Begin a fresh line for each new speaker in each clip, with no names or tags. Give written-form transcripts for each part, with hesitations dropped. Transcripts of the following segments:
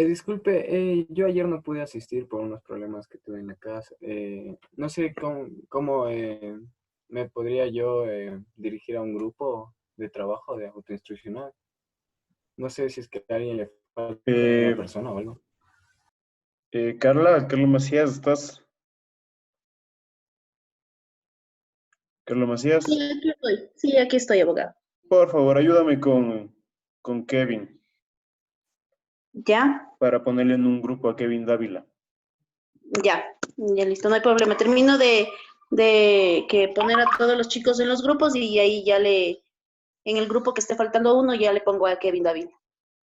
Disculpe, yo ayer no pude asistir por unos problemas que tuve en la casa. No sé cómo me podría yo dirigir a un grupo de trabajo de autoinstruccional. No sé si es que a alguien le falta una
Eh,
persona o algo.
Carla Macías, ¿estás? Carla
Sí,
Macías,
aquí estoy. Sí, aquí estoy, abogado.
por favor, ayúdame con Kevin
Ya,
para ponerle en un grupo a Kevin Dávila.
ya listo, no hay problema. Termino de que poner a todos los chicos en los grupos y ahí en el grupo que esté faltando uno, ya le pongo a Kevin David.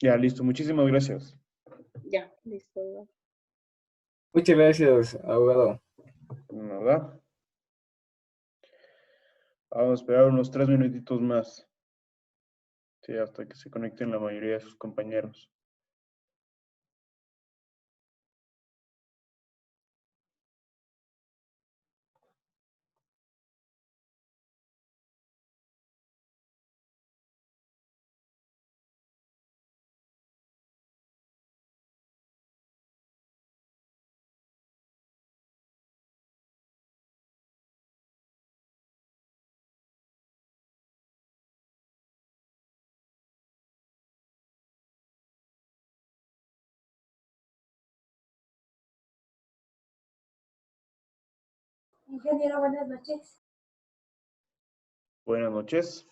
Ya, listo, muchísimas gracias.
Ya, listo.
Muchas gracias, abogado.
¿Verdad? Vamos a esperar unos 3 minutitos más. Sí, hasta que se conecten la mayoría de sus compañeros.
Ingeniero, buenas noches.
Buenas noches.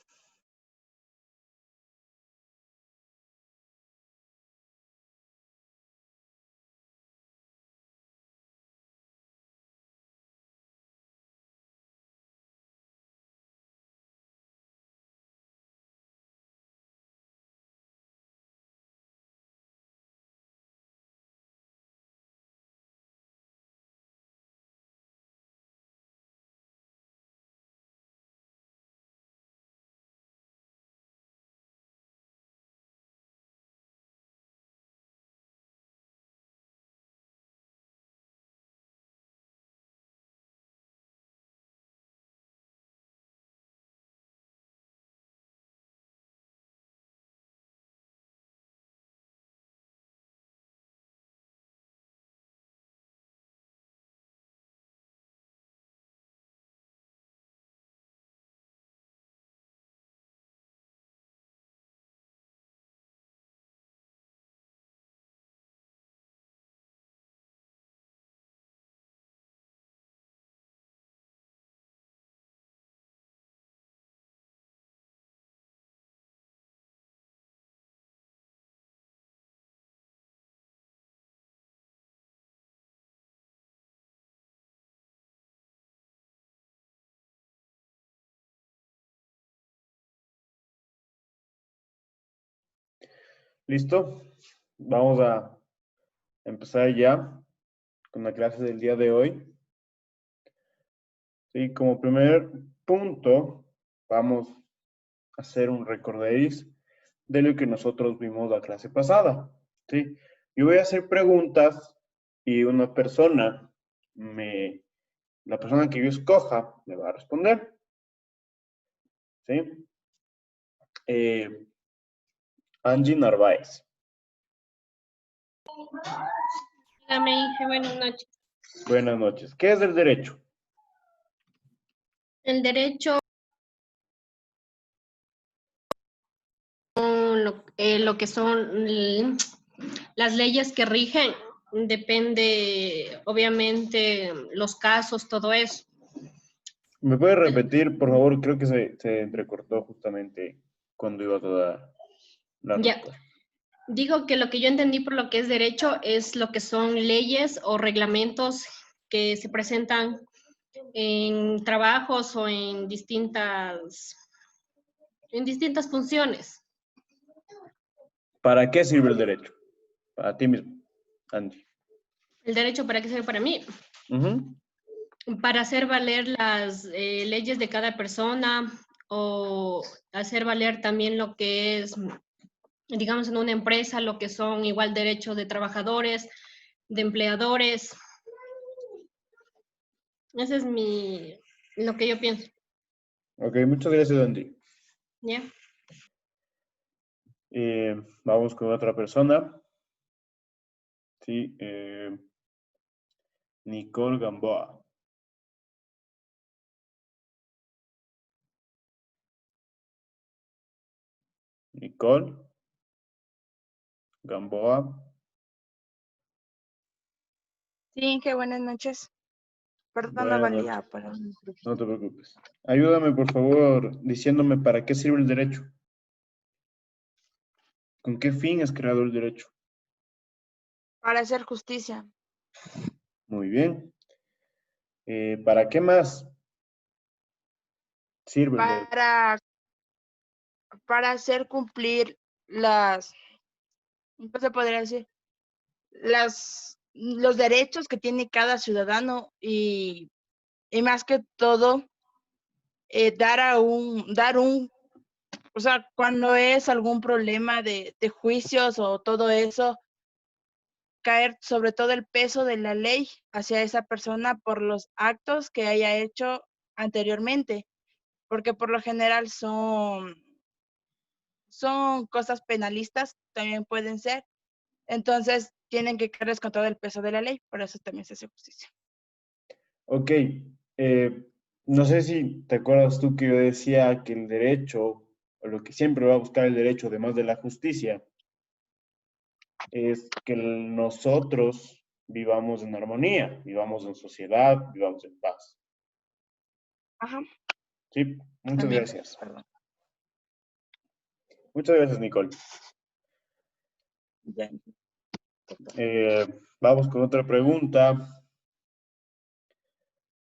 ¿Listo? Vamos a empezar ya con la clase del día de hoy. Sí, como primer punto, vamos a hacer un recorderis de lo que nosotros vimos la clase pasada. ¿Sí? Yo voy a hacer preguntas y una persona, la persona que yo escoja, me va a responder. ¿Sí? Angie Narváez.
Dígame, Inge, buenas noches.
Buenas noches. ¿Qué es el derecho?
El derecho, lo que son las leyes que rigen, depende, obviamente, los casos, todo eso.
¿Me puede repetir, por favor? Creo que se entrecortó justamente cuando iba a dar la
Ya,
respuesta.
digo que lo que yo entendí por lo que es derecho es lo que son leyes o reglamentos que se presentan en trabajos o en distintas funciones.
¿Para qué sirve el derecho? Para ti mismo, Angie.
¿El derecho para qué sirve para mí?
Ujú.
Para hacer valer las leyes de cada persona o hacer valer también lo que es, digamos, en una empresa, lo que son igual derechos de trabajadores, de empleadores. Ese es lo que yo pienso.
Ok, muchas gracias, Angie.
¿Ya?
Vamos con otra persona. Sí, Nicole Gamboa. Nicole Gamboa.
Sí, qué buenas noches. Perdón, no
Buenas
valía
noches.
para un
No te preocupes. Ayúdame, por favor, diciéndome para qué sirve el derecho. ¿Con qué fin es creado el derecho?
para hacer justicia,
Muy bien. ¿Para qué más sirve el derecho?
para hacer cumplir las, ¿cómo se podría decir? Los derechos que tiene cada ciudadano y más que todo, o sea, cuando es algún problema de juicios o todo eso, caer sobre todo el peso de la ley hacia esa persona por los actos que haya hecho anteriormente, porque por lo general son cosas penalistas, también pueden ser, entonces tienen que caerles con todo el peso de la ley, por eso también se hace justicia.
Ok. No sé si te acuerdas tú que yo decía que el derecho, o lo que siempre va a buscar el derecho, además de la justicia, es que nosotros vivamos en armonía, vivamos en sociedad, vivamos en paz.
Ajá,
Sí, muchas
también,
gracias.
perdón.
Muchas gracias, Nicole.
Ya.
Vamos con otra pregunta.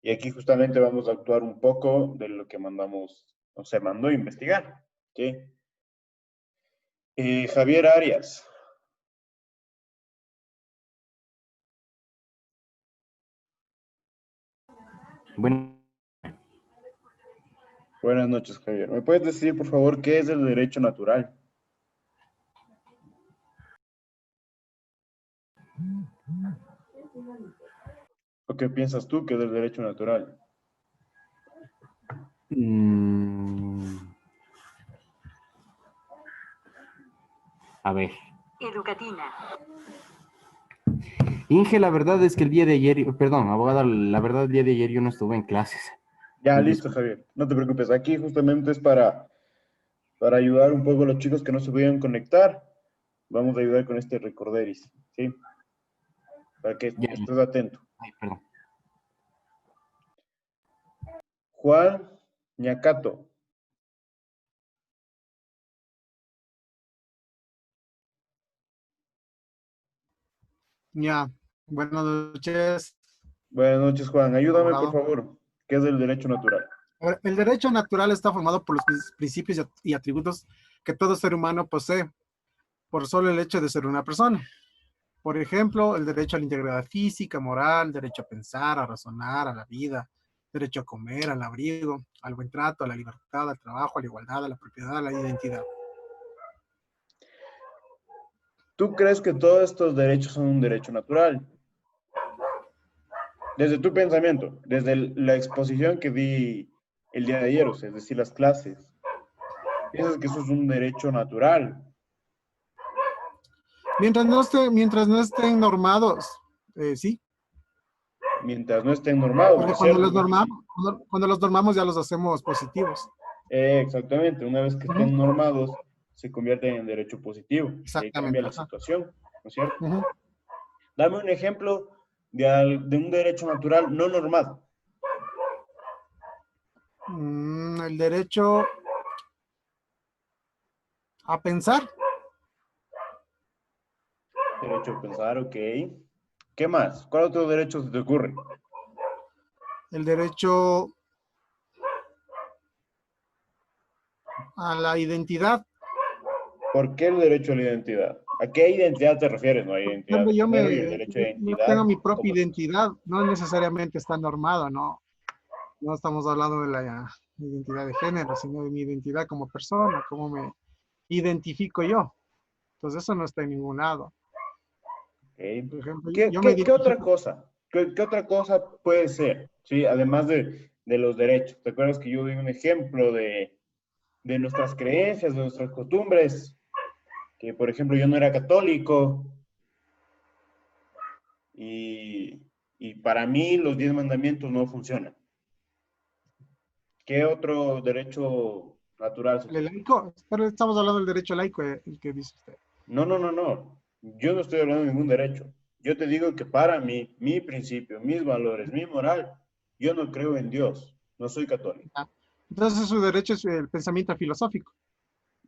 Y aquí justamente vamos a actuar un poco de lo que mandamos, o se mandó a investigar. ¿Sí? Javier Arias.
Bueno,
Buenas noches, Javier. ¿Me puedes decir, por favor, qué es el derecho natural? ¿O qué piensas tú que es el derecho natural?
mm, a ver.
Educatina.
Inge, la verdad es que el día de ayer, perdón, abogada, la verdad el día de ayer yo no estuve en clases.
Ya,
Mil
listo,
disculpas.
Javier. No te preocupes. Aquí justamente es para ayudar un poco a los chicos que no se pudieron conectar. Vamos a ayudar con este recorderis, ¿sí? Para que
Ya,
estés atento.
ay, perdón.
Juan Ñacato.
Ya, buenas noches,
Buenas noches, Juan. Ayúdame, por
abogado.
favor. ¿Qué es el derecho natural?
A ver, el derecho natural está formado por los principios y atributos que todo ser humano posee por solo el hecho de ser una persona. Por ejemplo, el derecho a la integridad física, moral, derecho a pensar, a razonar, a la vida, derecho a comer, al abrigo, al buen trato, a la libertad, al trabajo, a la igualdad, a la propiedad, a la identidad.
¿Tú crees que todos estos derechos son un derecho natural? Desde tu pensamiento, desde la exposición que di el día de ayer, o sea, es decir, las clases. ¿Piensas que eso es un derecho natural?
Mientras no estén normados, sí,
Mientras no estén normados,
porque
¿es cierto?
cuando los normamos ya los hacemos positivos.
Exactamente, una vez que
Ujú,
estén normados, se convierten en derecho positivo. Y ahí cambia
exactamente,
la
ajá.
situación, ¿no es cierto?
Ujú.
Dame un ejemplo de un derecho natural no normado.
El derecho a pensar,
Derecho a pensar, ok. ¿Qué más? ¿Cuál otro derecho se te ocurre?
el derecho a la identidad.
¿Por qué el derecho a la identidad? ¿A qué identidad te refieres? ¿No? ¿Hay
Por
identidad
ejemplo,
de género y el derecho a
yo
identidad?
tengo mi propia
¿Cómo es eso?
identidad, no necesariamente está normado, ¿no? No estamos hablando de la identidad de género, sino de mi identidad como persona, cómo me identifico yo. Entonces eso no está en ningún lado.
Ok.
Por ejemplo,
¿Qué,
yo me
qué otra
identifico,
cosa? ¿Qué otra cosa puede ser? ¿Sí? Además de los derechos. ¿Te acuerdas que yo di un ejemplo de nuestras creencias, de nuestras costumbres? Que, por ejemplo, yo no era católico. Y para mí los 10 mandamientos no funcionan. ¿Qué otro derecho natural se
¿El laico? Pero estamos hablando del derecho laico, el que dice usted.
No, no, no, no. Yo no estoy hablando de ningún derecho. Yo te digo que para mí, mi principio, mis valores, mi moral, yo no creo en Dios. No soy católico.
Ah, entonces su derecho es el pensamiento filosófico.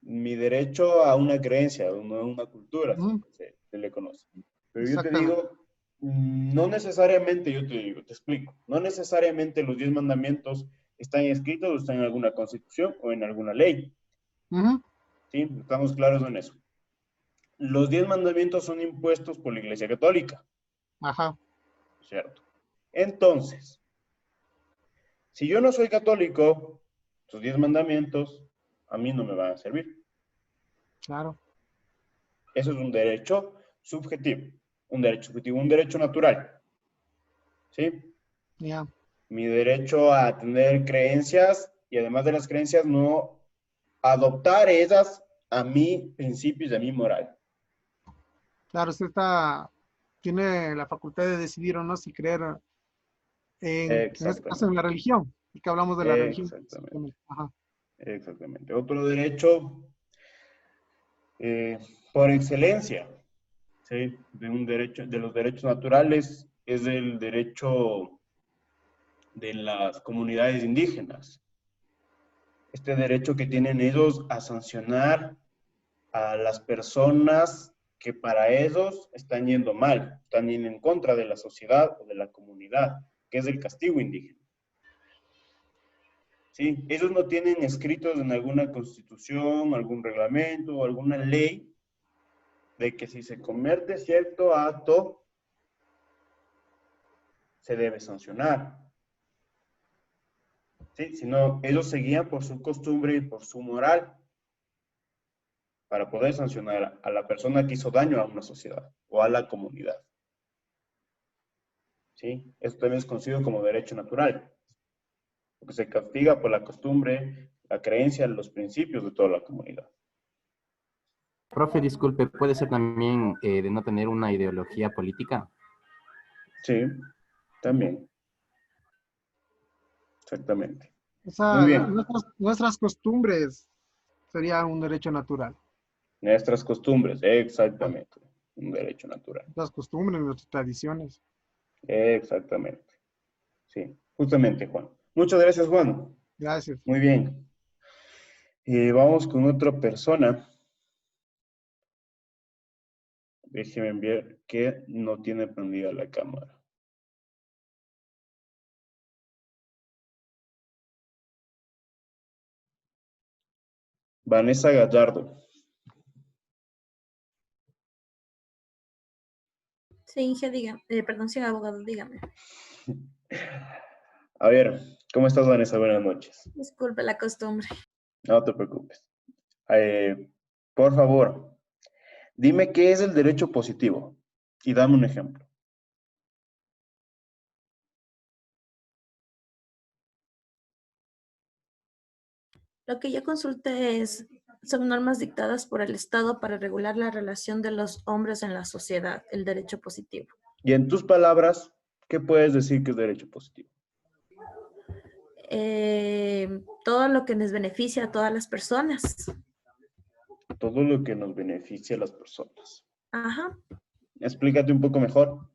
Mi derecho a una creencia, a una cultura,
Ujú,
se le conoce. Pero yo te
exactamente.
digo, no necesariamente, yo te digo, te explico, no necesariamente los 10 mandamientos están escritos o están en alguna constitución o en alguna ley.
Ujú,
¿Sí? Estamos claros en eso. Los 10 mandamientos son impuestos por la Iglesia Católica,
ajá,
¿cierto? Entonces, si yo no soy católico, sus 10 mandamientos a mí no me van a servir.
claro.
Eso es un derecho subjetivo, un derecho natural, ¿sí?
Ya.
Mi derecho a tener creencias y además de las creencias no adoptar esas a mi principios y a mi moral.
Claro, usted tiene la facultad de decidir o no si creer en este caso, en
Exactamente,
la religión, y que hablamos de la religión.
exactamente,
Ajá.
exactamente. Otro derecho por excelencia, ¿sí? De los derechos naturales es el derecho de las comunidades indígenas. Este derecho que tienen ellos a sancionar a las personas que para ellos están yendo mal, están yendo en contra de la sociedad o de la comunidad, que es el castigo indígena. ¿Sí? Ellos no tienen escritos en alguna constitución, algún reglamento o alguna ley de que si se comete cierto acto, se debe sancionar. ¿Sí? Sino ellos seguían por su costumbre y por su moral para poder sancionar a la persona que hizo daño a una sociedad o a la comunidad. ¿Sí? Esto también es conocido como derecho natural, porque se castiga por la costumbre, la creencia, los principios de toda la comunidad.
Profe, disculpe, ¿puede ser también de no tener una ideología política?
Sí, también, exactamente.
O
Muy
sea,
bien,
nuestras costumbres sería un derecho natural.
nuestras costumbres,
Ah,
exactamente, un derecho natural,
las costumbres, nuestras tradiciones.
exactamente. Sí, justamente, Juan. Muchas gracias, Juan.
Gracias.
Muy bien. Vamos con otra persona. Déjeme ver que no tiene prendida la cámara. Vanessa Gallardo.
Sí, Inge, dígame. Perdón, señor abogado, dígame.
A ver, ¿cómo estás, Vanessa? Buenas noches.
Disculpe la costumbre.
No te preocupes. Por favor, dime qué es el derecho positivo y dame un ejemplo.
Lo que yo consulté son normas dictadas por el Estado para regular la relación de los hombres en la sociedad, el derecho positivo.
Y en tus palabras, ¿qué puedes decir que es derecho positivo?
Todo lo que les beneficia a todas las personas.
Todo lo que nos beneficia a las personas.
Ajá.
Explícate un poco mejor.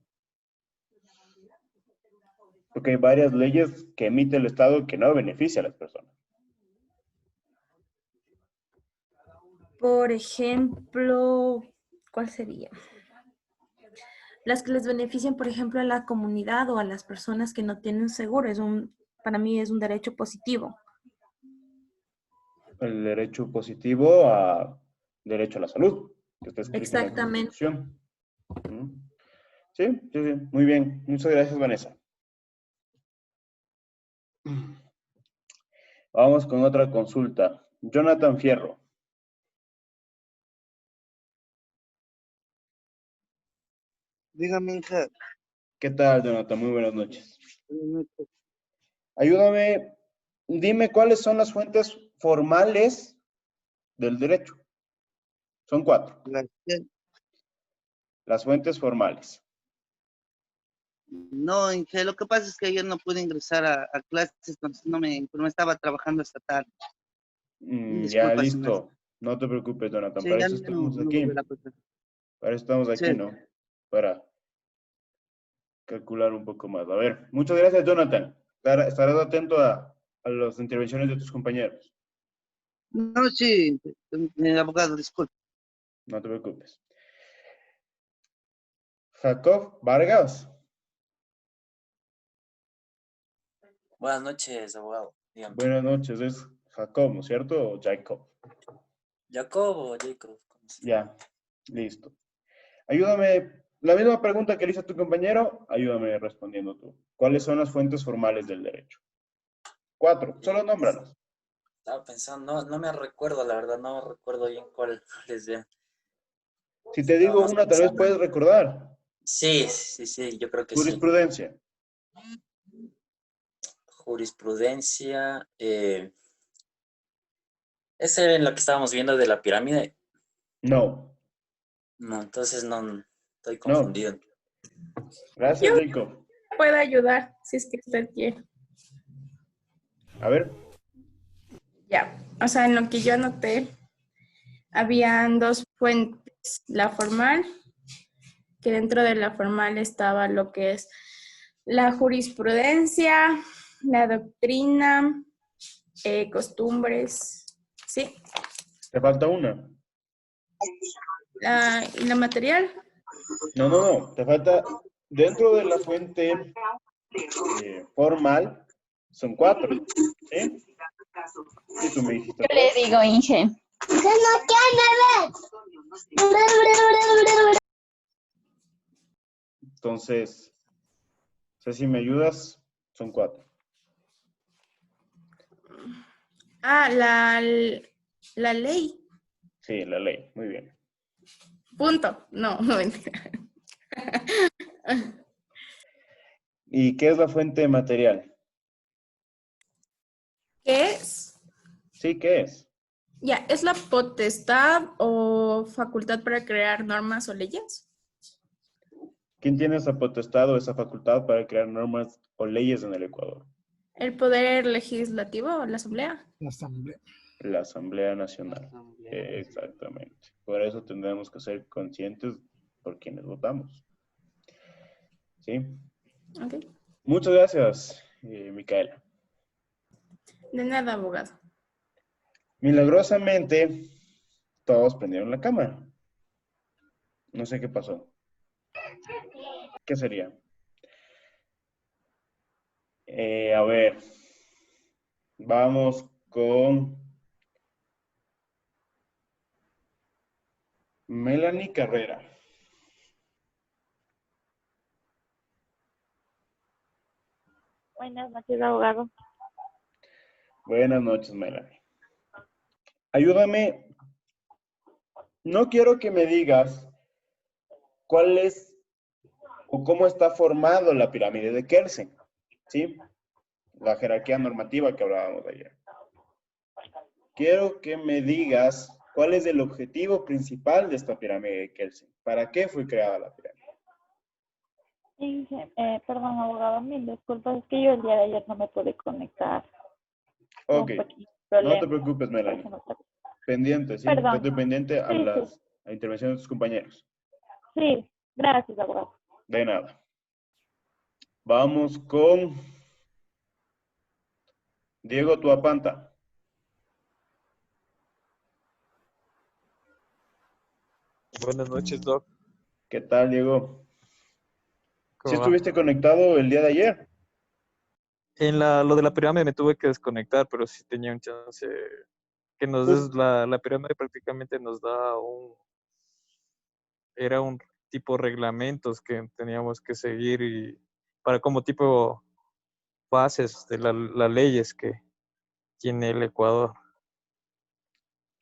Porque hay varias leyes que emite el Estado que no beneficia a las personas.
Por ejemplo, ¿cuál sería? Las que les benefician, por ejemplo, a la comunidad o a las personas que no tienen seguro. Para mí es un derecho positivo.
El derecho positivo a derecho a la salud, que está escrito en la
Exactamente.
Constitución. Sí, sí, sí, muy bien. Muchas gracias, Vanessa. Vamos con otra consulta. Jonathan Fierro.
Dígame, hija.
¿Qué tal, Jonathan? Muy buenas noches. Ayúdame, dime cuáles son las fuentes formales del derecho. Son 4. Las fuentes formales.
No, Inge, lo que pasa es que ayer no pude ingresar a clases, entonces no me estaba trabajando esta tarde.
Ya,
Disculpa si me...
listo. No te preocupes, Jonathan.
Sí,
Para
ya
eso
no,
estamos
no
aquí.
volverá a pasar.
Para eso estamos aquí,
Sí.
¿no? Para calcular un poco más. A ver, muchas gracias, Jonathan. Estarás atento a las intervenciones de tus compañeros.
No, sí, abogado, disculpe.
No te preocupes. Jacob Vargas.
Buenas noches, abogado. Dígame.
Buenas noches, es Jacob, ¿no es cierto? O Jacob.
Jacob o Jacob.
Ya, listo. Ayúdame, la misma pregunta que le hice a tu compañero, ayúdame respondiendo tú. ¿Cuáles son las fuentes formales del derecho? 4, solo nómbralas.
Estaba pensando, no me recuerdo, la verdad, no recuerdo bien cuál es de...
Si te digo una, tal vez puedes recordar.
Sí, yo creo que sí.
Jurisprudencia.
Jurisprudencia. ¿Es en lo que estábamos viendo de la pirámide?
No.
No, entonces no, estoy confundido.
Gracias, Jacob.
Puedo ayudar si es que usted quiere.
A ver.
Ya, o sea, en lo que yo anoté, habían dos fuentes. La formal, que dentro de la formal estaba lo que es la jurisprudencia, la doctrina, costumbres, ¿sí?
Te falta una.
¿Y la material?
No. Te falta, dentro de la fuente formal, son 4. ¿Sí? Y tú me dijiste.
Yo le digo, Inge.
Entonces, no sé si me ayudas, son 4.
La ley.
Sí, la ley, muy bien.
Punto. No mentira.
¿Y qué es la fuente material?
¿Qué es?
Sí, ¿qué es?
Ya, ¿es la potestad o facultad para crear normas o leyes?
¿Quién tiene esa potestad o esa facultad para crear normas o leyes en el Ecuador?
¿El poder legislativo o la asamblea?
La asamblea.
La Asamblea Nacional. Exactamente. Por eso tendremos que ser conscientes por quienes votamos. ¿Sí?
Ok.
Muchas gracias, Micaela.
De nada, abogado.
Milagrosamente, todos prendieron la cámara. No sé qué pasó. ¿Qué sería? A ver. Vamos con Melanie Carrera.
Buenas noches, abogado.
Buenas noches, Melanie. Ayúdame. No quiero que me digas cuál es o cómo está formado la pirámide de Kelsen, ¿sí? La jerarquía normativa que hablábamos ayer. Quiero que me digas cuál es el objetivo principal de esta pirámide de Kelsen. ¿Para qué fue creada la pirámide?
Inge, perdón, abogado, mil disculpas, es que yo el día de ayer no me pude conectar.
Ok, no te preocupes, Melanie. Pendiente, ¿sí?
Perdón.
Yo estoy pendiente a
Sí,
la intervención de tus compañeros.
Sí, gracias, abogado.
De nada. Vamos con Diego Tuapanta.
Buenas noches, Doc.
¿Qué tal, Diego? ¿Sí
¿Cómo va?
estuviste conectado el día de ayer?
En lo de la pirámide me tuve que desconectar, pero sí tenía un chance que nos des la pirámide prácticamente nos da era un tipo reglamentos que teníamos que seguir y para como tipo bases de las leyes que tiene el Ecuador.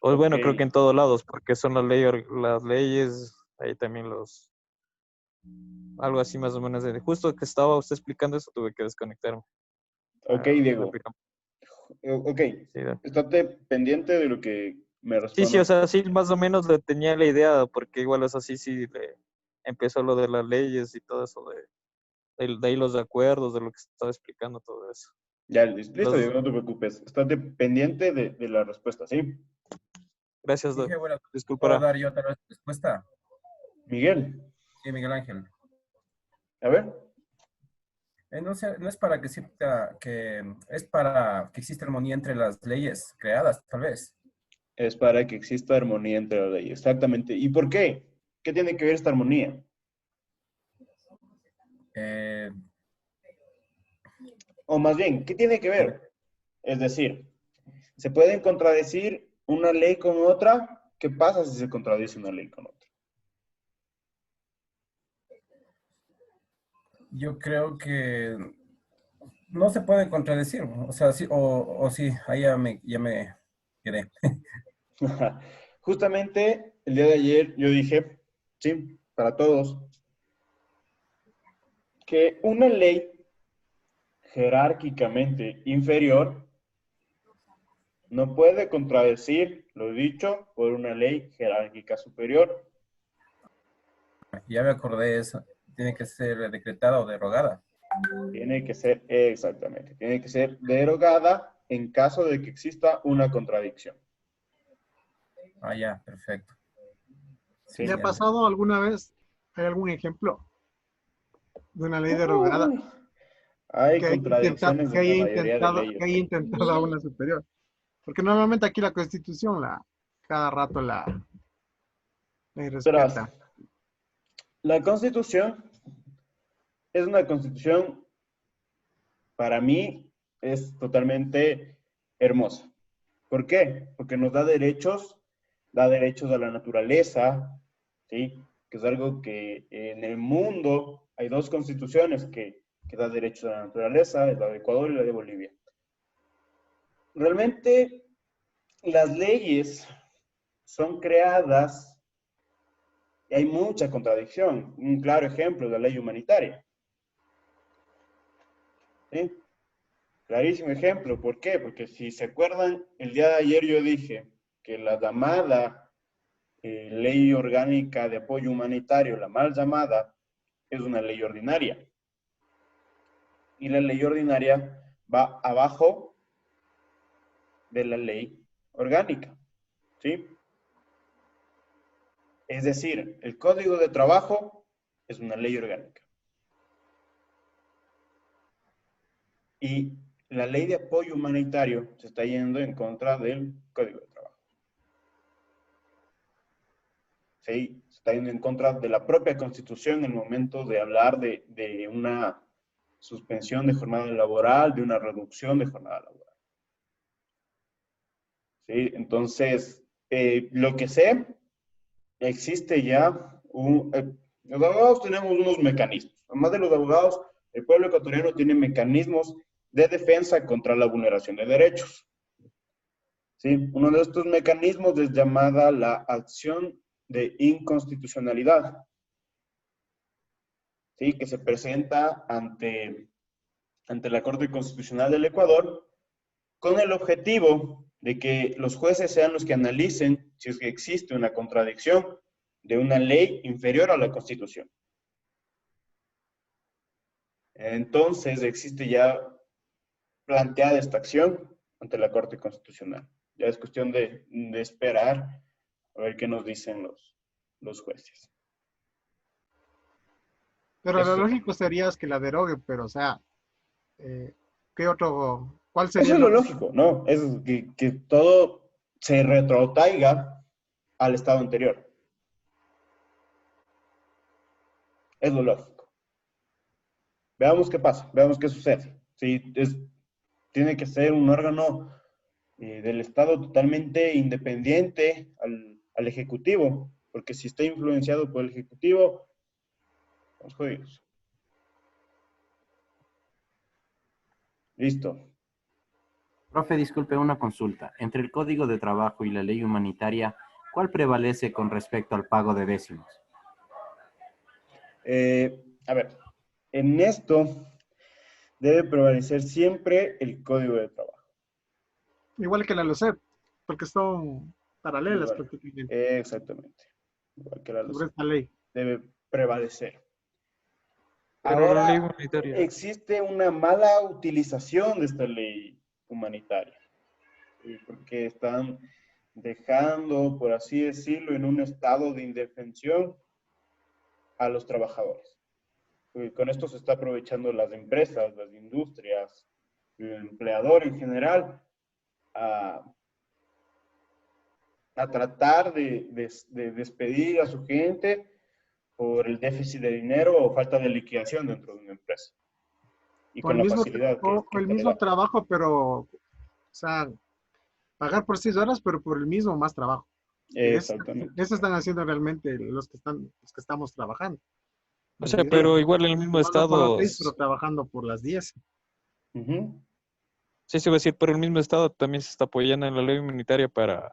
O bueno, creo que en todos lados, porque son las leyes, ahí también algo así más o menos. Justo que estaba usted explicando eso, tuve que desconectarme.
Ok, Diego. Ok, estate pendiente de lo que me respondas.
Sí, o sea, sí, más o menos tenía la idea, porque igual es así, sí, empezó lo de las leyes y todo eso De ahí los acuerdos, de lo que estaba explicando, todo eso.
Ya, listo,
Los-
Diego, no te preocupes. Estás pendiente de la respuesta, ¿sí?
Gracias,
Dije, bueno, ¿puedo
disculpa.
dar yo otra vez respuesta?
Miguel,
Sí, Miguel Ángel.
a ver.
No, no es para que exista, es para que exista armonía entre las leyes creadas, tal vez.
Es para que exista armonía entre las leyes, exactamente. ¿Y por qué? ¿Qué tiene que ver esta armonía? O más bien, ¿qué tiene que ver? Es decir, ¿se pueden contradecir una ley con otra? ¿Qué pasa si se contradice una ley con otra?
Yo creo que no se puede contradecir, o sea, sí, o sí, ahí ya me quedé.
Justamente el día de ayer yo dije, sí, para todos, que una ley jerárquicamente inferior no puede contradecir lo dicho por una ley jerárquica superior.
Ya me acordé de eso. Tiene que ser decretada o derogada.
Tiene que ser, exactamente, tiene que ser derogada en caso de que exista una contradicción.
Ah, ya, perfecto.
Sí,
¿Le ha
ya.
pasado alguna vez? ¿Hay algún ejemplo de una ley derogada?
Hay
Que haya
contradicciones
que
en la
haya
mayoría de leyes.
que haya intentado a una superior. Porque normalmente aquí la Constitución cada rato la
Verás,
respeta.
la Constitución es una Constitución, para mí, es totalmente hermosa. ¿Por qué? Porque nos da derechos a la naturaleza, ¿sí? Que es algo que en el mundo hay dos constituciones que dan derechos a la naturaleza, es la de Ecuador y la de Bolivia. Realmente, las leyes son creadas y hay mucha contradicción. Un claro ejemplo es la ley humanitaria. ¿Sí? Clarísimo ejemplo. ¿Por qué? Porque si se acuerdan, el día de ayer yo dije que la llamada ley orgánica de apoyo humanitario, la mal llamada, es una ley ordinaria. Y la ley ordinaria va abajo de la ley orgánica. ¿Sí? Es decir, el Código de Trabajo es una ley orgánica. Y la ley de apoyo humanitario se está yendo en contra del Código de Trabajo. ¿Sí? Se está yendo en contra de la propia Constitución en el momento de hablar de una suspensión de jornada laboral, de una reducción de jornada laboral. ¿Sí? Entonces, lo que sé, existe ya los abogados tenemos unos mecanismos. Además de los abogados, el pueblo ecuatoriano tiene mecanismos de defensa contra la vulneración de derechos. ¿Sí? Uno de estos mecanismos es llamada la acción de inconstitucionalidad. ¿Sí? Que se presenta ante la Corte Constitucional del Ecuador con el objetivo de que los jueces sean los que analicen si es que existe una contradicción de una ley inferior a la Constitución. Entonces existe ya planteada esta acción ante la Corte Constitucional. Ya es cuestión de esperar a ver qué nos dicen los jueces.
Pero
Eso.
lo lógico sería que la derogue, pero o sea, ¿cuál sería
Eso es
la
lo lógico, ¿no? Es que todo se retrotraiga al estado anterior. Es lo lógico. Veamos qué pasa, veamos qué sucede. Sí, tiene que ser un órgano del Estado totalmente independiente al Ejecutivo, porque si está influenciado por el Ejecutivo, estamos jodidos. Listo.
Profe, disculpe una consulta. Entre el Código de Trabajo y la ley humanitaria, ¿cuál prevalece con respecto al pago de décimos?
A ver, en esto debe prevalecer siempre el Código de Trabajo.
Igual que la LOCEP, porque son paralelas
Igual.
prácticamente.
Exactamente. Igual que la
Sobre
LOCEP.
esta ley.
Debe prevalecer.
Pero la ley
Ahora
humanitaria.
existe una mala utilización de esta ley humanitaria, ¿sí? Porque están dejando, por así decirlo, en un estado de indefensión a los trabajadores. Y con esto se está aprovechando las empresas, las industrias, el empleador en general, a tratar de despedir a su gente por el déficit de dinero o falta de liquidación dentro de una empresa. Y
O
con
el
la
mismo,
facilidad que
o el
te le
mismo
da.
trabajo, pero, o sea, pagar por 6 horas, pero por el mismo más trabajo.
Exactamente.
Eso están haciendo realmente los que estamos trabajando.
O sea,
Sí.
pero igual en el mismo
Trabajando por las
estado,
6, pero trabajando por las 10.
Ujú.
sí se va a decir, pero el mismo estado también se está apoyando en la ley humanitaria para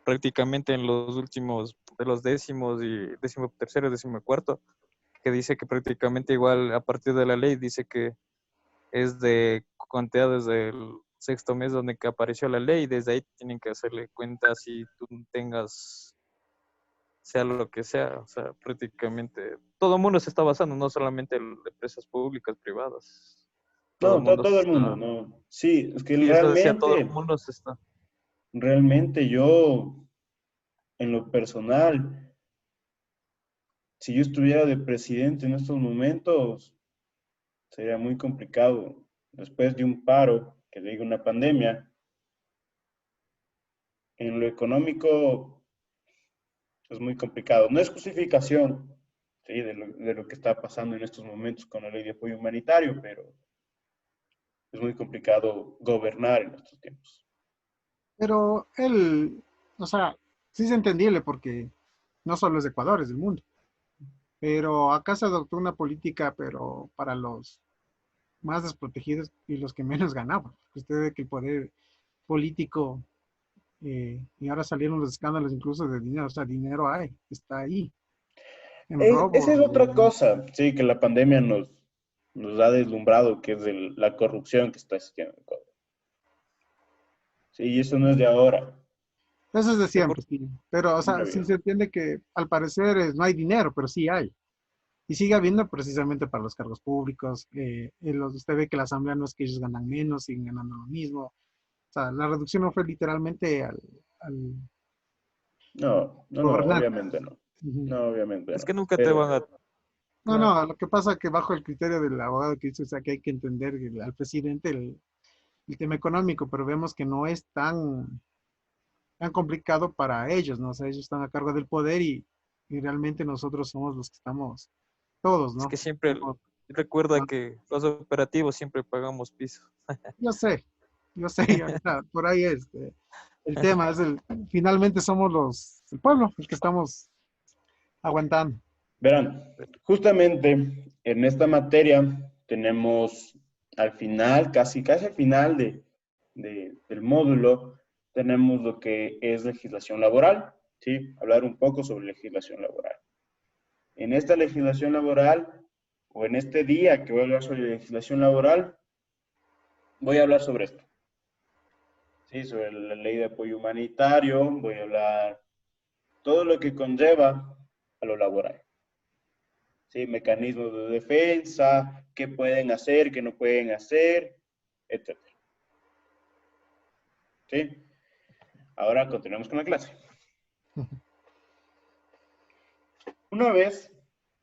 prácticamente en los últimos, de los décimos y 13º, 14º, que dice que prácticamente igual a partir de la ley dice que es de contea desde el 6º mes donde que apareció la ley, y desde ahí tienen que hacerle cuenta si tú tengas, sea lo que sea, o sea, prácticamente todo el mundo se está basando, no solamente en empresas públicas, privadas, todo el
No,
mundo se
todo el mundo,
está,
no. Sí, es que
sí, eso decía, todo el mundo se está,
realmente yo, en lo personal, si yo estuviera de presidente en estos momentos, sería muy complicado. Después de un paro, que diga una pandemia, en lo económico es muy complicado. No es justificación, ¿sí? de lo que está pasando en estos momentos con la ley de apoyo humanitario, pero es muy complicado gobernar en estos tiempos.
Pero o sea, sí es entendible porque no solo es de Ecuador, es del mundo. Pero acá se adoptó una política, pero para los más desprotegidos y los que menos ganaban. Usted ve que el poder político, y ahora salieron los escándalos incluso de dinero, o sea, dinero hay, está ahí, en
Esa es
robos.
otra cosa, sí, que la pandemia nos ha deslumbrado, que es la corrupción que está existiendo en Ecuador. Sí, y eso no es de ahora.
Eso es de siempre, sí. Pero, o sea, sí
Obvio.
se entiende que al parecer no hay dinero, pero sí hay. Y sigue habiendo precisamente para los cargos públicos. Usted ve que la asamblea no es que ellos ganan menos, siguen ganando lo mismo. O sea, la reducción no fue literalmente al
No,
gobernar.
obviamente no.
Ujú.
No, obviamente
es
no.
que nunca te
Pero,
van a,
No,
claro,
no, lo que pasa es que bajo el criterio del abogado que dice, o sea, que hay que entender al presidente el tema económico, pero vemos que no es tan complicado para ellos, ¿no? O sea, ellos están a cargo del poder y realmente nosotros somos los que estamos, todos,
es que
¿no?
siempre,
Estamos
recuerda que los operativos siempre pagamos piso.
yo sé, o sea, por ahí es. El tema es finalmente somos el pueblo, el que estamos aguantando.
verán, justamente en esta materia tenemos al final, casi al final del módulo, tenemos lo que es legislación laboral, ¿sí? Hablar un poco sobre legislación laboral. En esta legislación laboral, o en este día que voy a hablar sobre legislación laboral, voy a hablar sobre esto. Sí, sobre la ley de apoyo humanitario, voy a hablar todo lo que conlleva a lo laboral. ¿Sí? Mecanismos de defensa, qué pueden hacer, qué no pueden hacer, etc. ¿Sí? Ahora continuamos con la clase. Una vez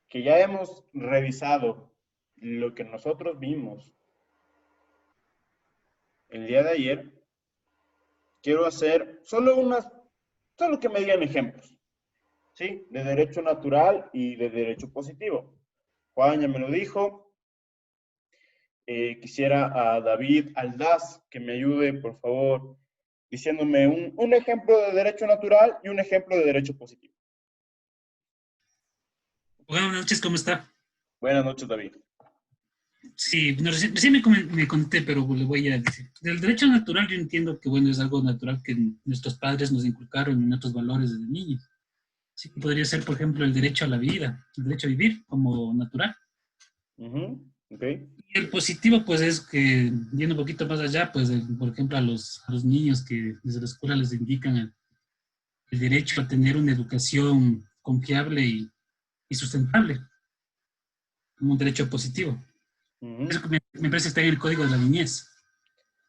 que ya hemos revisado lo que nosotros vimos el día de ayer, quiero hacer solo que me digan ejemplos, ¿sí? De derecho natural y de derecho positivo. Juan ya me lo dijo. Quisiera a David Aldaz que me ayude, por favor, diciéndome un ejemplo de derecho natural y un ejemplo de derecho positivo.
Buenas noches, ¿cómo está?
Buenas noches, David.
Sí, bueno, recién me conté, pero le voy a decir. Del derecho natural yo entiendo que, bueno, es algo natural que nuestros padres nos inculcaron en nuestros valores desde niños. Sí, podría ser, por ejemplo, el derecho a la vida, el derecho a vivir como natural.
Okay.
Y el positivo, pues, es que, yendo un poquito más allá, pues, por ejemplo, a los niños que desde la escuela les indican el derecho a tener una educación confiable y sustentable. como un derecho positivo.
Ujú.
Eso que me parece que está en el Código de la Niñez.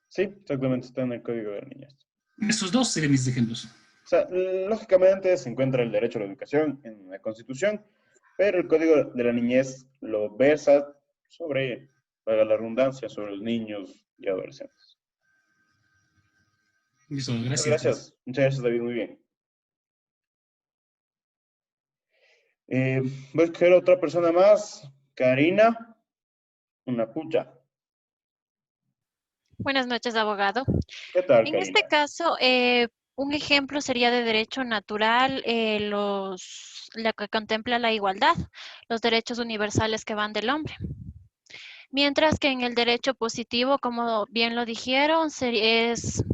Sí, exactamente, está en el Código de la Niñez.
Esos dos serían mis ejemplos.
O sea, lógicamente se encuentra el derecho a la educación en la Constitución, pero el Código de la Niñez lo versa sobre, para la redundancia, sobre los niños y adolescentes.
Listo,
Muchas
gracias.
gracias. Muchas gracias, David, muy bien. Voy a escoger otra persona más. Karina, una pucha.
Buenas noches, abogado.
¿Qué tal,
En
Karina?
este caso, un ejemplo sería de derecho natural, la que contempla la igualdad, los derechos universales que van del hombre. Mientras que en el derecho positivo, como bien lo dijeron, es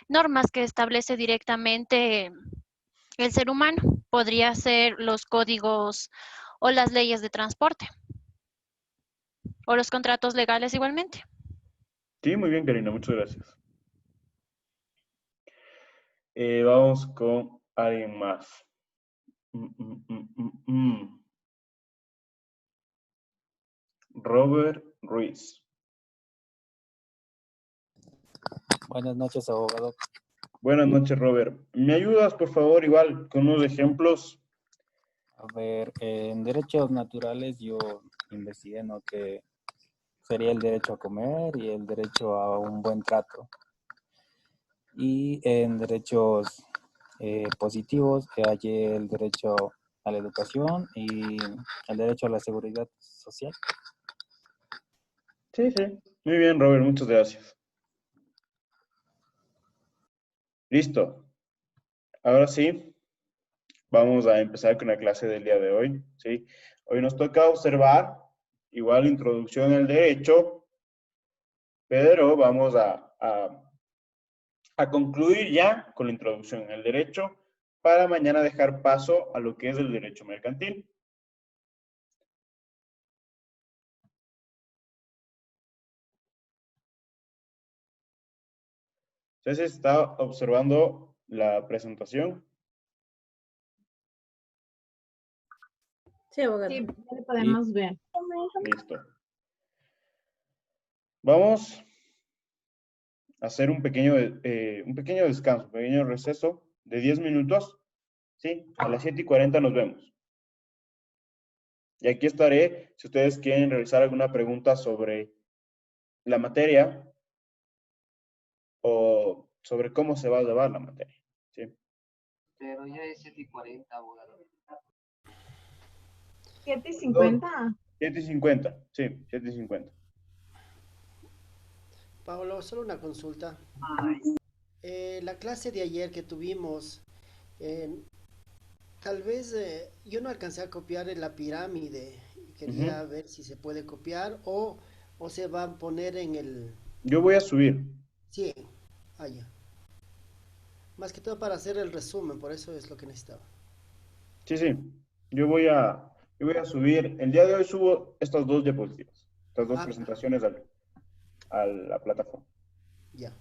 normas que establece directamente el ser humano. Podría ser los códigos o las leyes de transporte o los contratos legales igualmente.
Sí, muy bien, Karina, muchas gracias. Vamos con alguien más. Robert Ruiz.
Buenas noches, abogado.
Buenas noches, Robert. ¿Me ayudas, por favor, igual con unos ejemplos?
A ver, en derechos naturales yo investigué, ¿no? Que sería el derecho a comer y el derecho a un buen trato. Y en derechos positivos hay el derecho a la educación y el derecho a la seguridad social.
Sí, sí. Muy bien, Robert, muchas gracias. Listo. Ahora sí, vamos a empezar con la clase del día de hoy, ¿sí? Hoy nos toca observar, igual introducción al derecho, pero vamos a concluir ya con la introducción al derecho para mañana dejar paso a lo que es el derecho mercantil. Entonces, está observando la presentación.
Sí, abogado.
Sí, ya le podemos ver.
Listo. Vamos a hacer un pequeño descanso, un pequeño receso de 10 minutos. ¿Sí? A las 7:40 nos vemos. Y aquí estaré si ustedes quieren realizar alguna pregunta sobre la materia o sobre cómo se va a llevar la materia. ¿Sí?
Pero ya es 7:40, abogado.
7:50.
7:50, sí, 7:50.
Pablo, solo una consulta. La clase de ayer que tuvimos, tal vez yo no alcancé a copiar la pirámide. Quería ver si se puede copiar o se va a poner en el...
Yo voy a subir.
Sí, allá. Más que todo para hacer el resumen, por eso es lo que necesitaba.
Sí, sí. Yo voy a subir. El día de hoy subo estas dos diapositivas, estas dos presentaciones a la plataforma.
Ya.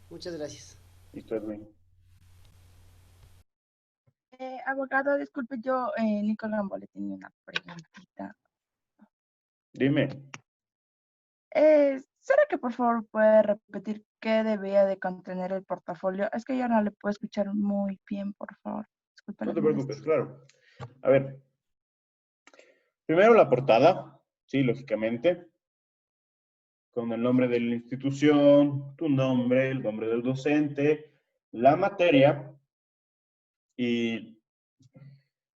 Muchas gracias.
Listo, Edwin.
Abogado, disculpe, yo, Nicolás Gambo, le tenía una preguntita.
Dime.
¿Será que por favor puede repetir qué debía de contener el portafolio? Es que yo no le puedo escuchar muy bien, por favor. Disculpe.
No te preocupes, claro. A ver. Primero la portada, sí, lógicamente. Con el nombre de la institución, tu nombre, el nombre del docente, la materia y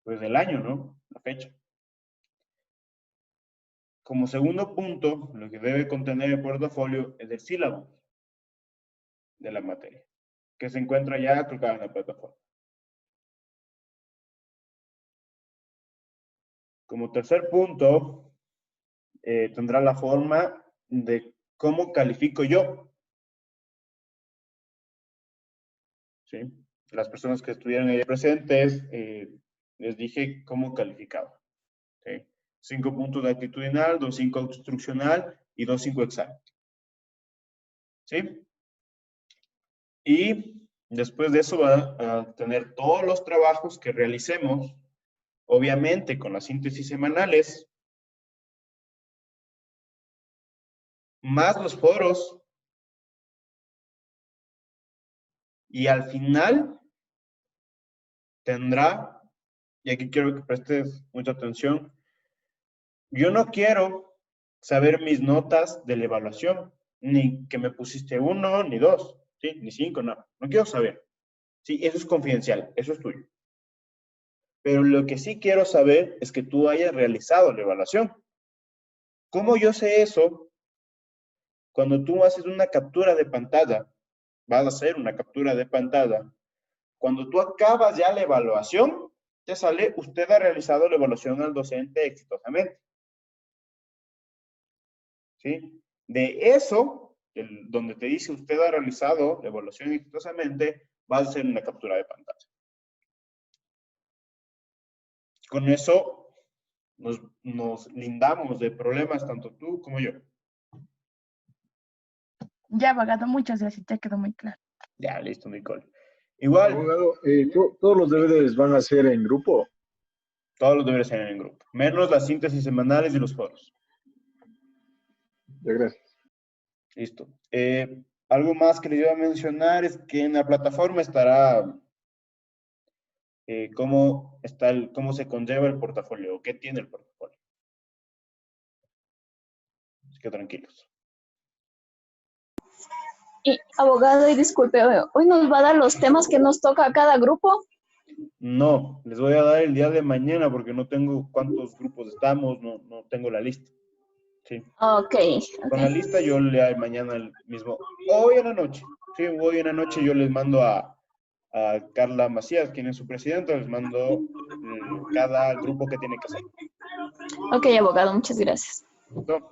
pues el año, ¿no? La fecha. Como segundo punto, lo que debe contener el portafolio es el sílabo de la materia, que se encuentra ya colgado en la plataforma. Como tercer punto, tendrá la forma de cómo califico yo. ¿Sí? Las personas que estuvieron ahí presentes, les dije cómo calificaba. ¿Sí? 5 puntos de actitudinal, 2.5 autoinstruccional y 2.5 examen. ¿Sí? Y después de eso va a tener todos los trabajos que realicemos, obviamente con las síntesis semanales, más los foros, y al final tendrá, y aquí quiero que prestes mucha atención, yo no quiero saber mis notas de la evaluación, ni que me pusiste 1, ni 2, ¿sí? Ni 5, no. No quiero saber. Sí, eso es confidencial, eso es tuyo. Pero lo que sí quiero saber es que tú hayas realizado la evaluación. ¿Cómo yo sé eso? Cuando tú haces una captura de pantalla, vas a hacer una captura de pantalla, cuando tú acabas ya la evaluación, te sale, usted ha realizado la evaluación al docente exitosamente. ¿Sí? De eso, donde te dice usted ha realizado la evaluación exitosamente, vas a hacer una captura de pantalla. Con eso nos lindamos de problemas tanto tú como yo.
Ya, abogado, muchas gracias, ya quedó muy claro.
Ya, listo, Nicole. Igual.
Abogado, ¿todos los deberes van a ser en grupo?
Todos los deberes serán en grupo, menos las síntesis semanales y los foros.
Ya, gracias.
Listo. Algo más que les iba a mencionar es que en la plataforma estará cómo se conlleva el portafolio, o qué tiene el portafolio. Así que tranquilos.
Y, abogado, y disculpe, ¿hoy nos va a dar los temas que nos toca a cada grupo?
No, les voy a dar el día de mañana porque no tengo cuántos grupos estamos, no tengo la lista. Sí.
Ok.
Con la lista yo le doy mañana el mismo. Hoy en la noche. Sí, hoy en la noche yo les mando a Carla Macías, quien es su presidenta, les mando cada grupo que tiene que hacer.
Ok, abogado, muchas gracias.
¿Listo?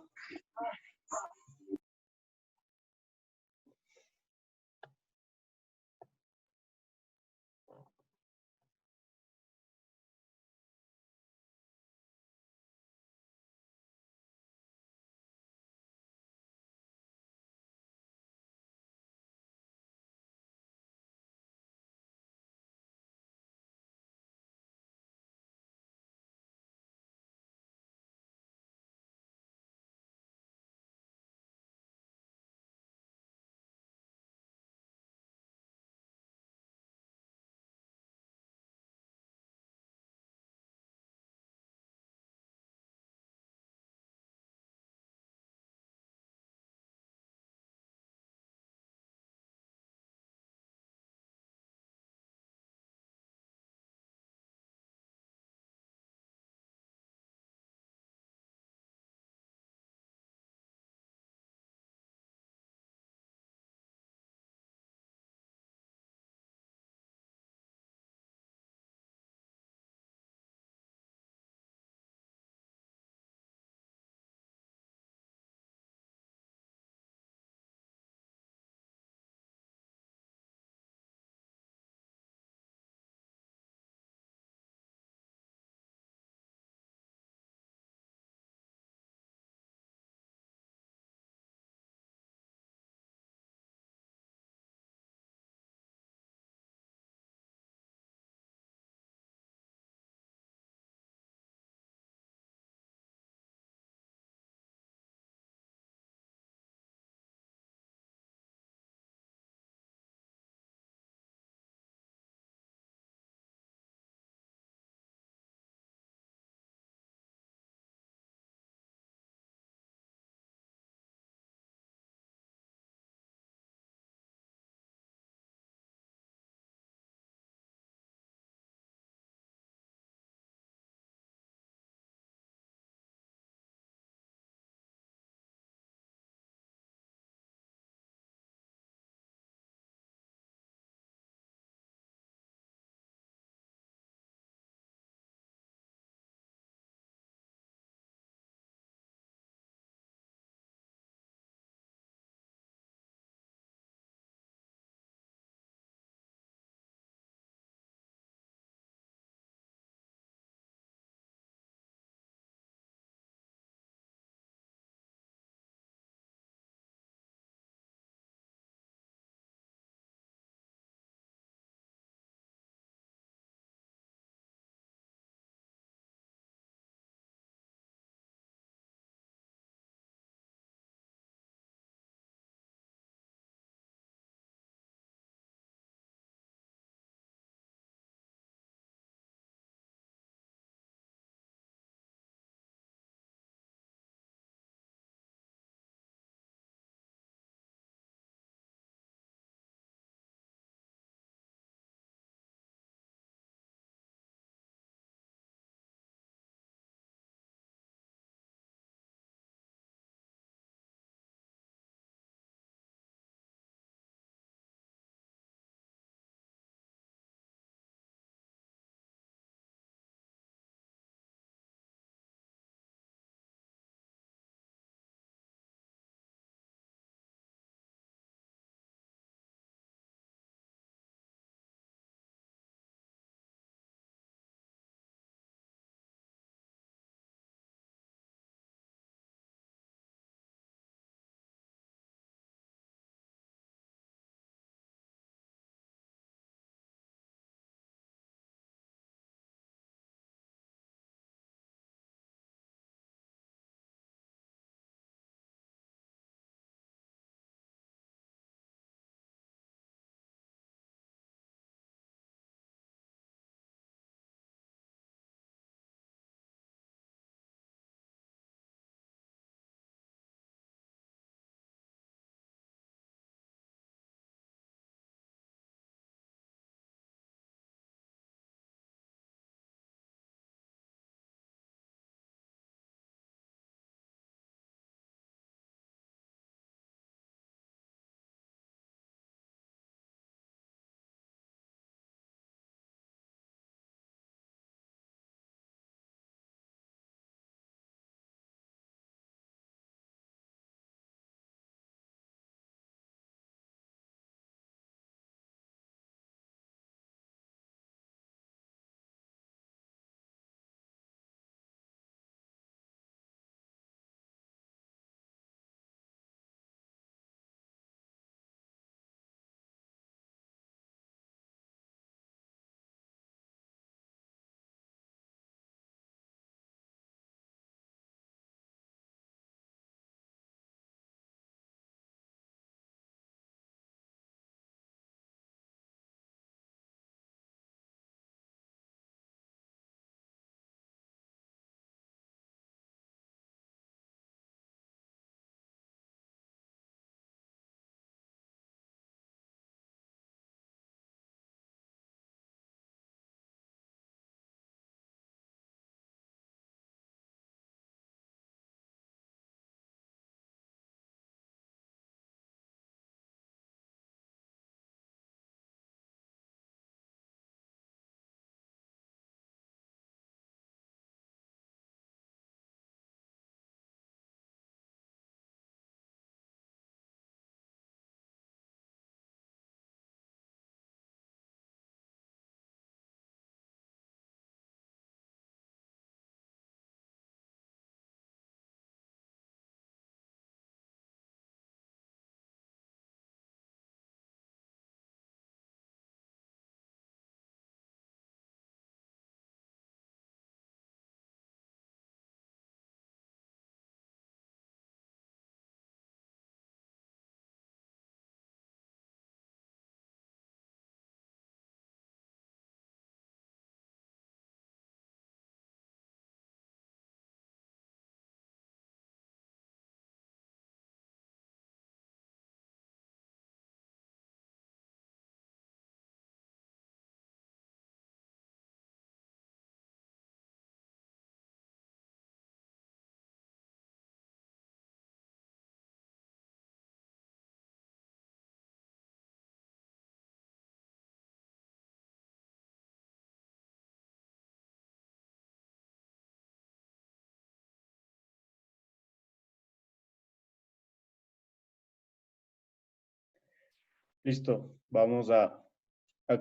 Listo, vamos a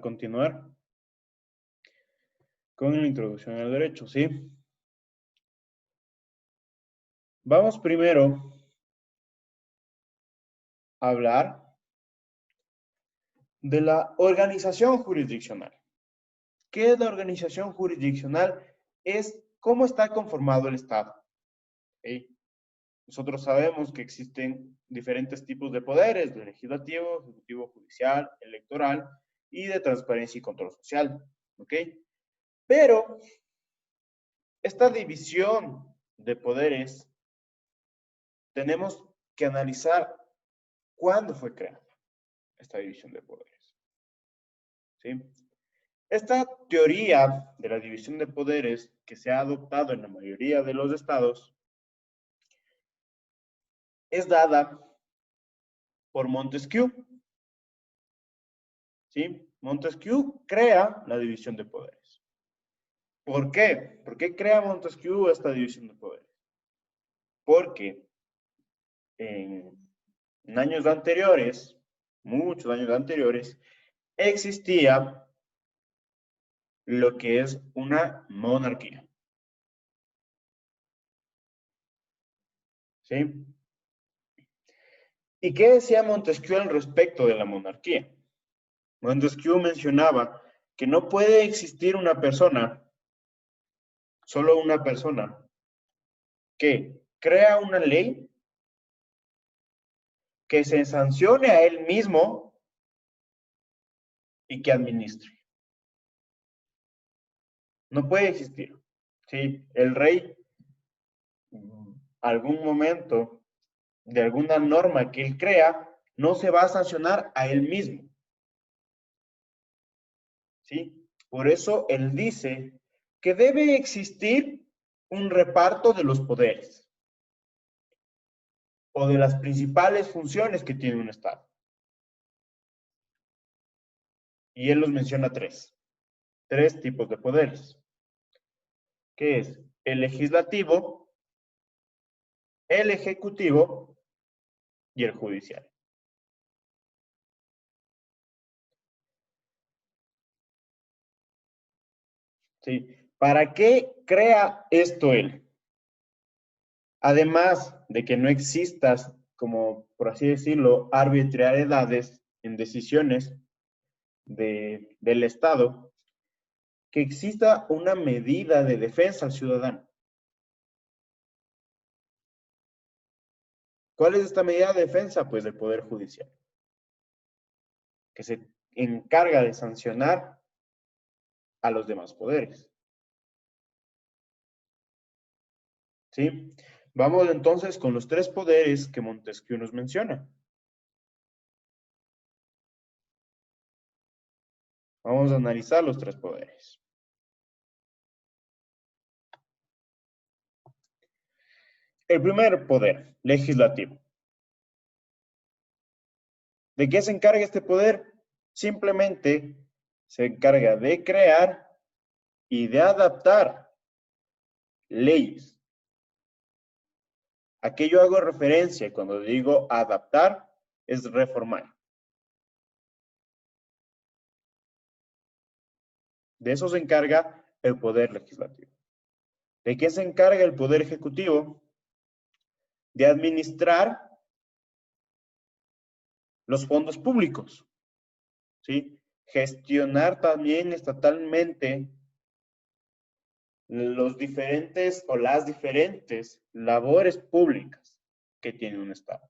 continuar con la introducción al derecho, ¿sí? Vamos primero a hablar de la organización jurisdiccional. ¿Qué es la organización jurisdiccional? Es cómo está conformado el Estado. ¿Sí? Nosotros sabemos que existen diferentes tipos de poderes, de legislativo, ejecutivo, judicial, electoral y de transparencia y control social. ¿Ok? Pero esta división de poderes tenemos que analizar cuándo fue creada esta división de poderes. ¿Sí? Esta teoría de la división de poderes que se ha adoptado en la mayoría de los estados es dada por Montesquieu. ¿Sí? Montesquieu crea la división de poderes. ¿Por qué? ¿Por qué crea Montesquieu esta división de poderes? Porque en años anteriores, muchos años anteriores, existía lo que es una monarquía. ¿Sí? ¿Y qué decía Montesquieu al respecto de la monarquía? Montesquieu mencionaba que no puede existir una persona, solo una persona, que crea una ley, que se sancione a él mismo y que administre. No puede existir. ¿Sí? El rey, algún momento, de alguna norma que él crea, no se va a sancionar a él mismo. ¿Sí? Por eso él dice que debe existir un reparto de los poderes o de las principales funciones que tiene un Estado. Y él los menciona tres tipos de poderes, que es el legislativo, el ejecutivo y el judicial. ¿Sí? ¿Para qué crea esto él? Además de que no existas, como por así decirlo, arbitrariedades en decisiones del Estado, que exista una medida de defensa al ciudadano. ¿Cuál es esta medida de defensa? Pues del Poder Judicial, que se encarga de sancionar a los demás poderes. ¿Sí? Vamos entonces con los tres poderes que Montesquieu nos menciona. Vamos a analizar los tres poderes. El primer poder, legislativo. ¿De qué se encarga este poder? Simplemente se encarga de crear y de adaptar leyes. ¿A qué yo hago referencia cuando digo adaptar? Es reformar. De eso se encarga el poder legislativo. ¿De qué se encarga el poder ejecutivo? De administrar los fondos públicos, ¿sí? Gestionar también estatalmente los diferentes o las diferentes labores públicas que tiene un Estado.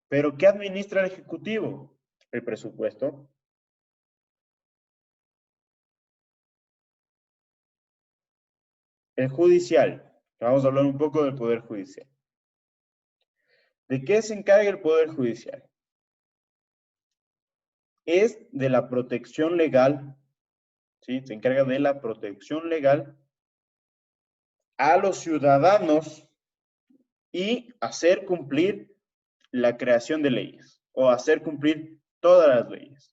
¿Pero qué administra el Ejecutivo? El presupuesto. El judicial. Vamos a hablar un poco del Poder Judicial. ¿De qué se encarga el Poder Judicial? Es de la protección legal, ¿sí? Se encarga de la protección legal a los ciudadanos y hacer cumplir la creación de leyes o hacer cumplir todas las leyes.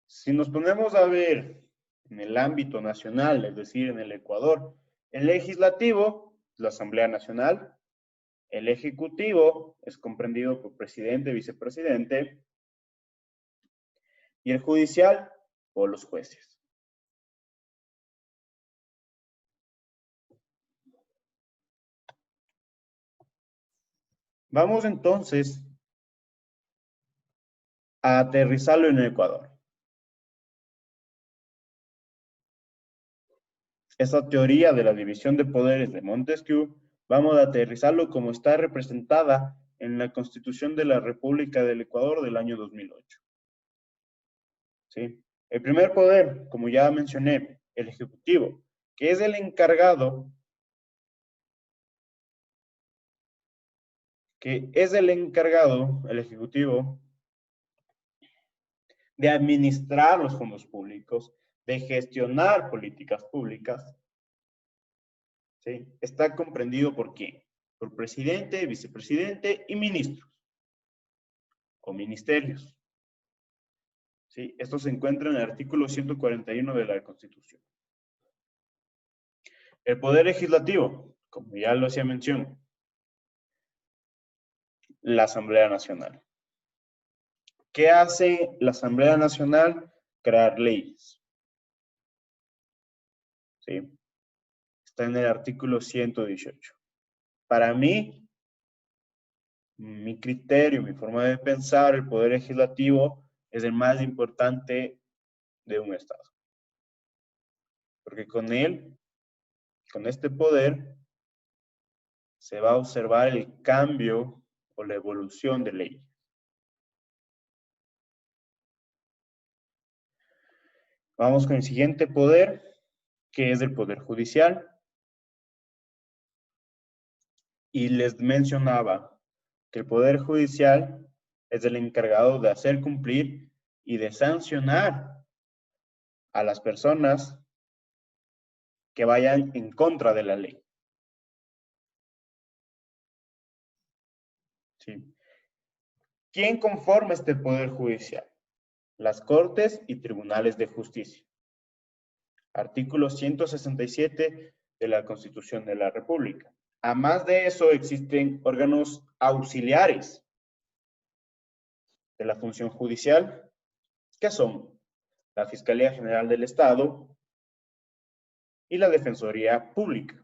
Si nos ponemos a ver en el ámbito nacional, es decir, en el Ecuador, el legislativo, la Asamblea Nacional, El ejecutivo es comprendido por presidente, vicepresidente, y el judicial por los jueces. Vamos entonces a aterrizarlo en el Ecuador. Esta teoría de la división de poderes de Montesquieu, vamos a aterrizarlo como está representada en la Constitución de la República del Ecuador del año 2008. ¿Sí? El primer poder, como ya mencioné, el Ejecutivo, que es el encargado, el Ejecutivo, de administrar los fondos públicos, de gestionar políticas públicas, ¿sí? Está comprendido por quién? Por presidente, vicepresidente y ministros o ministerios. ¿Sí? Esto se encuentra en el artículo 141 de la Constitución. El Poder Legislativo, como ya lo hacía mención, la Asamblea Nacional. ¿Qué hace la Asamblea Nacional? Crear leyes. ¿Sí? Está en el artículo 118. Para mí, mi criterio, mi forma de pensar, el Poder Legislativo es el más importante de un Estado. Porque con él, con este poder, se va a observar el cambio o la evolución de leyes. Vamos con el siguiente poder, que es el Poder Judicial. Y les mencionaba que el Poder Judicial es el encargado de hacer cumplir y de sancionar a las personas que vayan en contra de la ley. ¿Sí? ¿Quién conforma este Poder Judicial? Las Cortes y Tribunales de Justicia. Artículo 167 de la Constitución de la República. Además de eso, existen órganos auxiliares de la función judicial, que son la Fiscalía General del Estado y la Defensoría Pública,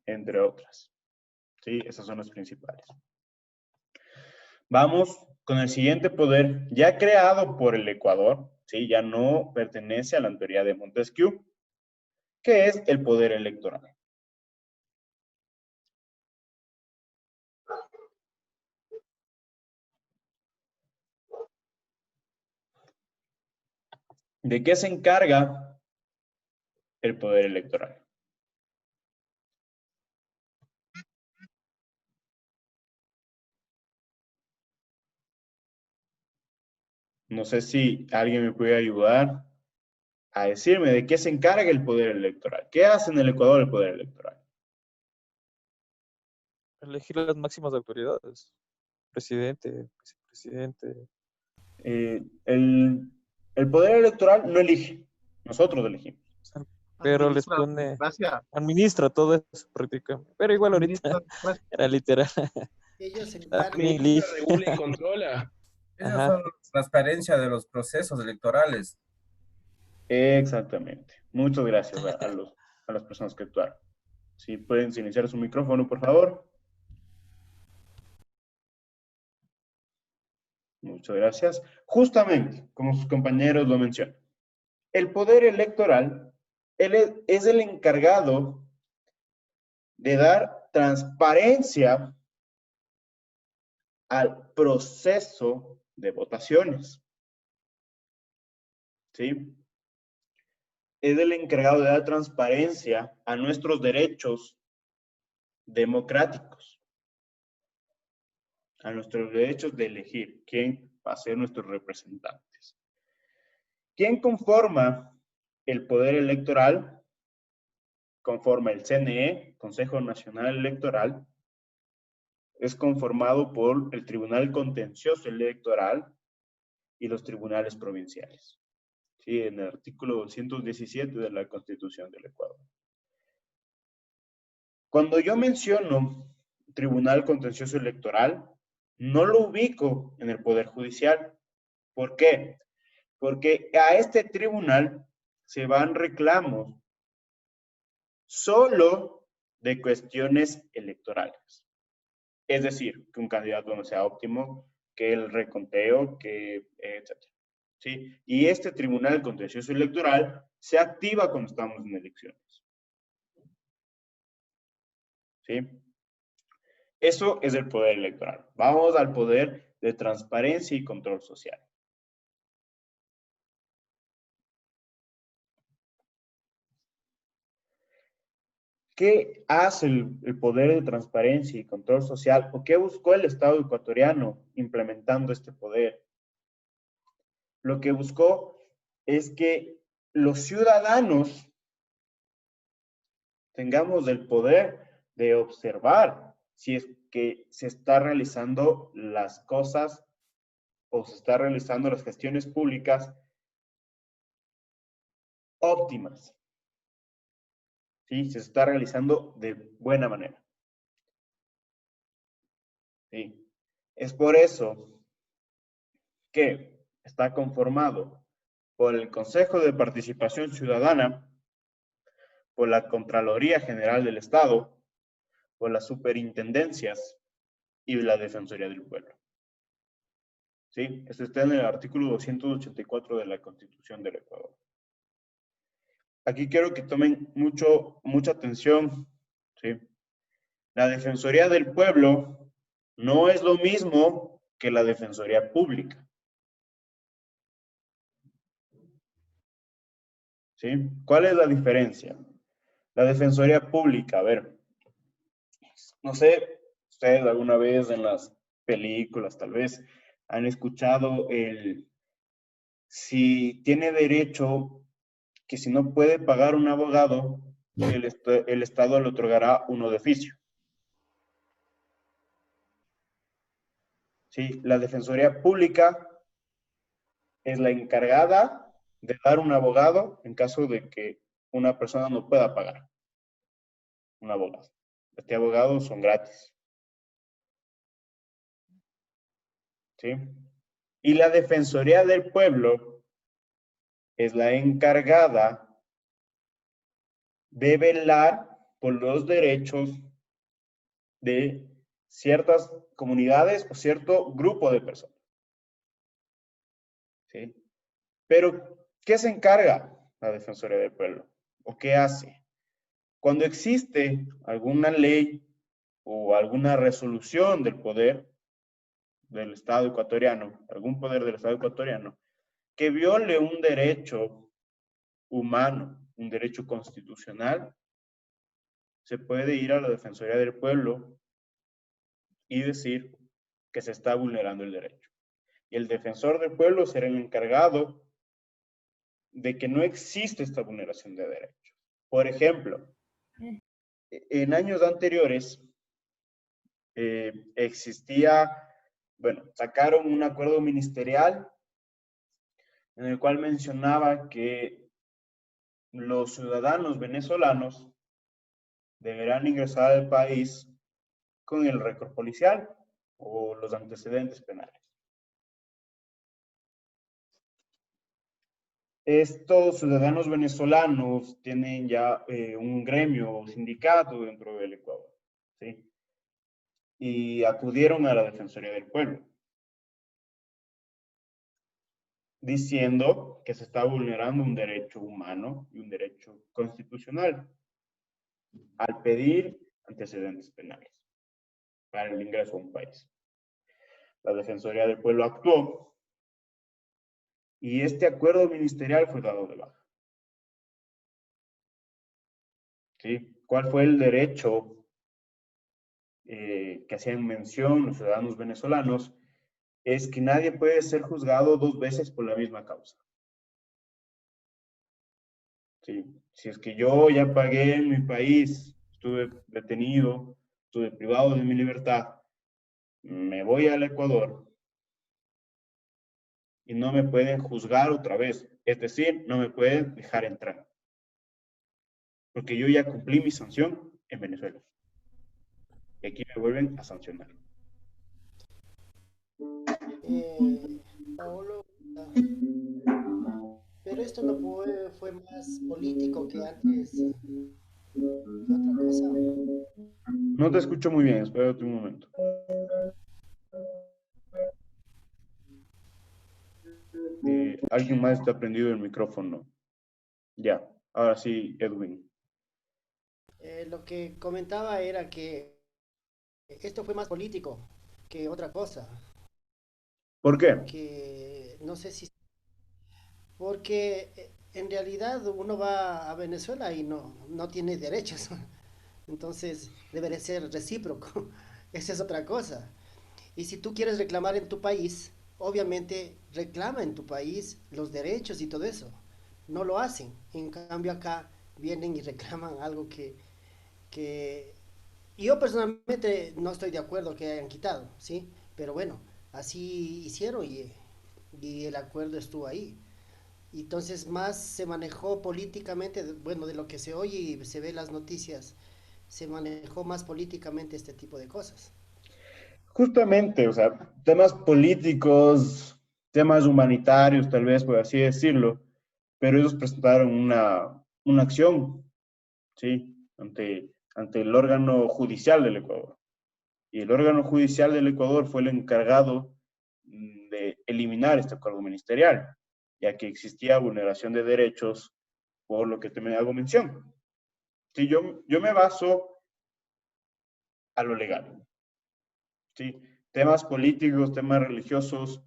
entre otras. ¿Sí? Esas son las principales. Vamos con el siguiente poder, ya creado por el Ecuador, ¿sí? Ya no pertenece a la teoría de Montesquieu, que es el poder electoral. ¿De qué se encarga el poder electoral? No sé si alguien me puede ayudar a decirme de qué se encarga el poder electoral. ¿Qué hace en el Ecuador el poder electoral?
Elegir las máximas autoridades. Presidente, vicepresidente.
El poder electoral no elige. Nosotros elegimos.
Pero les pone, administra todo eso prácticamente. Pero igual ahorita era literal.
Ellos se
regula y controla. Ellos son transparencia de los procesos electorales.
Exactamente. Muchas gracias a las personas que actuaron. Si pueden silenciar su micrófono, por favor. Muchas gracias. Justamente, como sus compañeros lo mencionan, el poder electoral es el encargado de dar transparencia al proceso de votaciones. ¿Sí? Es el encargado de dar transparencia a nuestros derechos democráticos, a nuestros derechos de elegir quién va a ser nuestros representantes. ¿Quién conforma el poder electoral? Conforma el CNE, Consejo Nacional Electoral. Es conformado por el Tribunal Contencioso Electoral y los tribunales provinciales. Sí, en el artículo 217 de la Constitución del Ecuador. Cuando yo menciono Tribunal Contencioso Electoral, no lo ubico en el Poder Judicial. ¿Por qué? Porque a este tribunal se van reclamos solo de cuestiones electorales. Es decir, que un candidato no sea óptimo, que el reconteo, que etc. ¿Sí? Y este Tribunal Contencioso Electoral se activa cuando estamos en elecciones. ¿Sí? Eso es el poder electoral. Vamos al poder de transparencia y control social. ¿Qué hace el poder de transparencia y control social o qué buscó el Estado ecuatoriano implementando este poder? Lo que buscó es que los ciudadanos tengamos el poder de observar si es que se está realizando las cosas o se está realizando las gestiones públicas óptimas. ¿Sí? Se está realizando de buena manera. ¿Sí? Es por eso que está conformado por el Consejo de Participación Ciudadana, por la Contraloría General del Estado, por las superintendencias y la Defensoría del Pueblo. ¿Sí? Esto está en el artículo 284 de la Constitución del Ecuador. Aquí quiero que tomen mucha atención. ¿Sí? La Defensoría del Pueblo no es lo mismo que la Defensoría Pública. ¿Sí? ¿Cuál es la diferencia? La Defensoría Pública, a ver, no sé, ustedes alguna vez en las películas tal vez han escuchado si tiene derecho, que si no puede pagar un abogado, el Estado le otorgará uno de oficio. ¿Sí? La Defensoría Pública es la encargada de dar un abogado en caso de que una persona no pueda pagar un abogado. Este abogado son gratis. ¿Sí? Y la Defensoría del Pueblo es la encargada de velar por los derechos de ciertas comunidades o cierto grupo de personas. ¿Sí? Pero, ¿qué se encarga la Defensoría del Pueblo? ¿O qué hace? Cuando existe alguna ley o alguna resolución del poder del Estado ecuatoriano, algún poder del Estado ecuatoriano, que viole un derecho humano, un derecho constitucional, se puede ir a la Defensoría del Pueblo y decir que se está vulnerando el derecho. Y el defensor del pueblo será el encargado de que no existe esta vulneración de derechos. Por ejemplo, en años anteriores sacaron un acuerdo ministerial en el cual mencionaba que los ciudadanos venezolanos deberán ingresar al país con el récord policial o los antecedentes penales. Estos ciudadanos venezolanos tienen ya un gremio o sindicato dentro del Ecuador, ¿sí? Y acudieron a la Defensoría del Pueblo, diciendo que se está vulnerando un derecho humano y un derecho constitucional al pedir antecedentes penales para el ingreso a un país. La Defensoría del Pueblo actuó y este acuerdo ministerial fue dado de baja. ¿Sí? ¿Cuál fue el derecho que hacían mención los ciudadanos venezolanos? Es que nadie puede ser juzgado 2 veces por la misma causa. ¿Sí? Si es que yo ya pagué en mi país, estuve detenido, estuve privado de mi libertad, me voy al Ecuador y no me pueden juzgar otra vez. Es decir, no me pueden dejar entrar. Porque yo ya cumplí mi sanción en Venezuela. y aquí me vuelven a sancionar.
Paolo, pero esto no fue más político que antes, que otra cosa.
No te escucho muy bien, espérate un momento. Alguien más está prendido el micrófono. Ya, ahora sí, Edwin.
Lo que comentaba era que esto fue más político que otra cosa.
¿Por qué?
Porque no sé si... Porque en realidad uno va a Venezuela y no tiene derechos. Entonces debería ser recíproco. Esa es otra cosa. Y si tú quieres reclamar en tu país, obviamente reclama en tu país los derechos y todo eso. No lo hacen. En cambio acá vienen y reclaman algo que yo personalmente no estoy de acuerdo que hayan quitado, ¿sí? Pero bueno, así hicieron y el acuerdo estuvo ahí. Entonces más se manejó políticamente, bueno, de lo que se oye y se ve en las noticias, se manejó más políticamente este tipo de cosas.
Justamente, o sea, temas políticos, temas humanitarios, tal vez, por así decirlo, pero ellos presentaron una acción, ¿sí? Ante el órgano judicial del Ecuador. Y el órgano judicial del Ecuador fue el encargado de eliminar este acuerdo ministerial, ya que existía vulneración de derechos por lo que te me hago mención. Sí, yo me baso a lo legal. Sí, temas políticos, temas religiosos,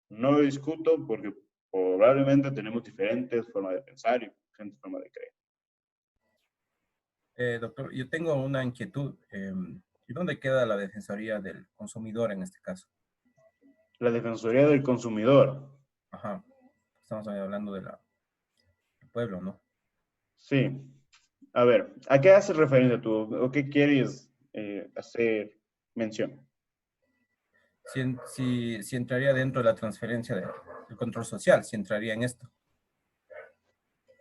no lo discuto porque probablemente tenemos diferentes formas de pensar y diferentes formas de creer.
Doctor, yo tengo una inquietud. ¿Y dónde queda la Defensoría del Consumidor en este caso?
La Defensoría del Consumidor.
Ajá. Estamos hablando del pueblo, ¿no?
Sí. A ver, ¿a qué haces referencia tú? ¿O qué quieres hacer mención?
Si entraría dentro de la transferencia del control social, si entraría en esto.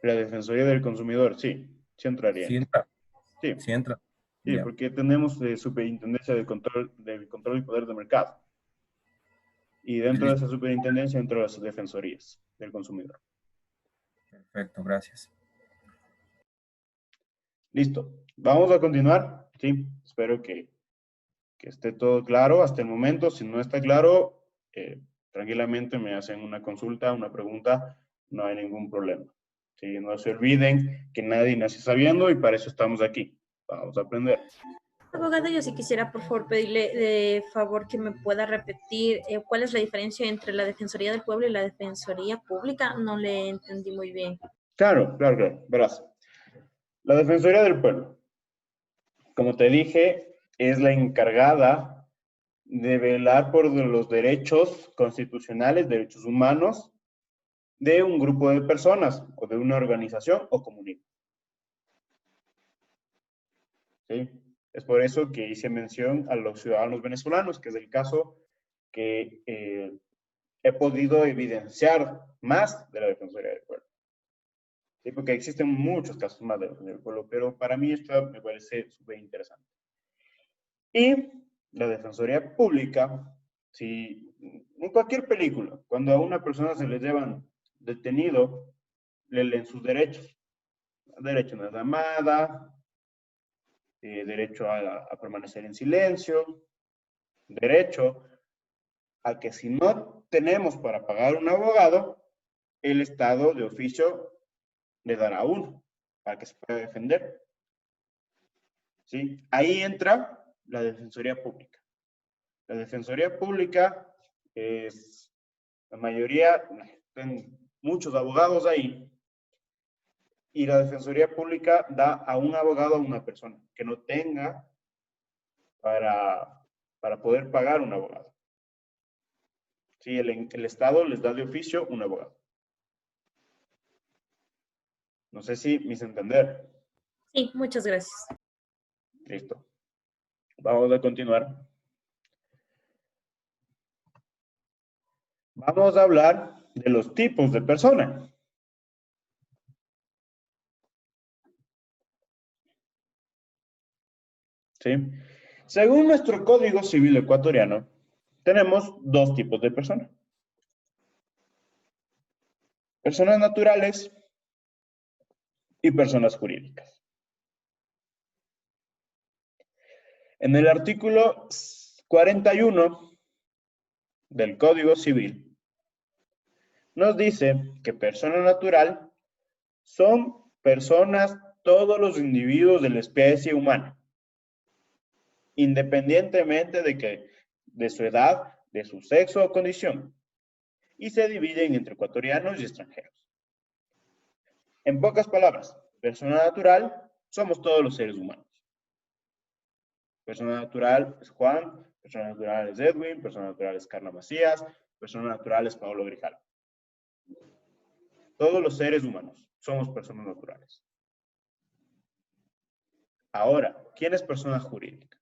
La Defensoría del Consumidor, sí, sí entraría.
Sí entra.
Sí,
sí entra.
Sí,
Ya.
porque tenemos Superintendencia del Control y Poder de Mercado. Y dentro de esa superintendencia entran las defensorías del consumidor.
Perfecto, gracias.
Listo. Vamos a continuar. Sí, espero que esté todo claro hasta el momento. Si no está claro, tranquilamente me hacen una consulta, una pregunta, no hay ningún problema. Sí, no se olviden que nadie nace sabiendo y para eso estamos aquí. Vamos a aprender.
Abogada, yo sí quisiera, por favor, pedirle de favor que me pueda repetir cuál es la diferencia entre la Defensoría del Pueblo y la Defensoría Pública. No le entendí muy bien.
Claro. Verás. La Defensoría del Pueblo, como te dije, es la encargada de velar por los derechos constitucionales, derechos humanos de un grupo de personas o de una organización o comunidad. ¿Sí? Es por eso que hice mención a los ciudadanos venezolanos, que es el caso que he podido evidenciar más de la Defensoría del Pueblo. ¿Sí? Porque existen muchos casos más de la Defensoría del Pueblo, pero para mí esto me parece súper interesante. Y la Defensoría Pública, si en cualquier película, cuando a una persona se le llevan detenido, le leen sus derechos. Derecho a una llamada, derecho a permanecer en silencio, derecho a que si no tenemos para pagar un abogado, el Estado de oficio le dará uno para que se pueda defender. ¿Sí? Ahí entra la Defensoría Pública. La Defensoría Pública es, la mayoría, tienen muchos abogados ahí, y la Defensoría Pública da a un abogado a una persona que no tenga para poder pagar un abogado. Sí, el Estado les da de oficio un abogado. No sé si me hice entender.
Sí, muchas gracias.
Listo. Vamos a continuar. Vamos a hablar de los tipos de personas. ¿Sí? Según nuestro Código Civil ecuatoriano, tenemos dos tipos de personas. Personas naturales y personas jurídicas. En el artículo 41 del Código Civil nos dice que persona natural son personas, todos los individuos de la especie humana, independientemente de su edad, de su sexo o condición, y se dividen entre ecuatorianos y extranjeros. En pocas palabras, persona natural somos todos los seres humanos. Persona natural es Juan, persona natural es Edwin, persona natural es Carla Macías, persona natural es Paolo Grijalva. Todos los seres humanos somos personas naturales. Ahora, ¿quién es persona jurídica?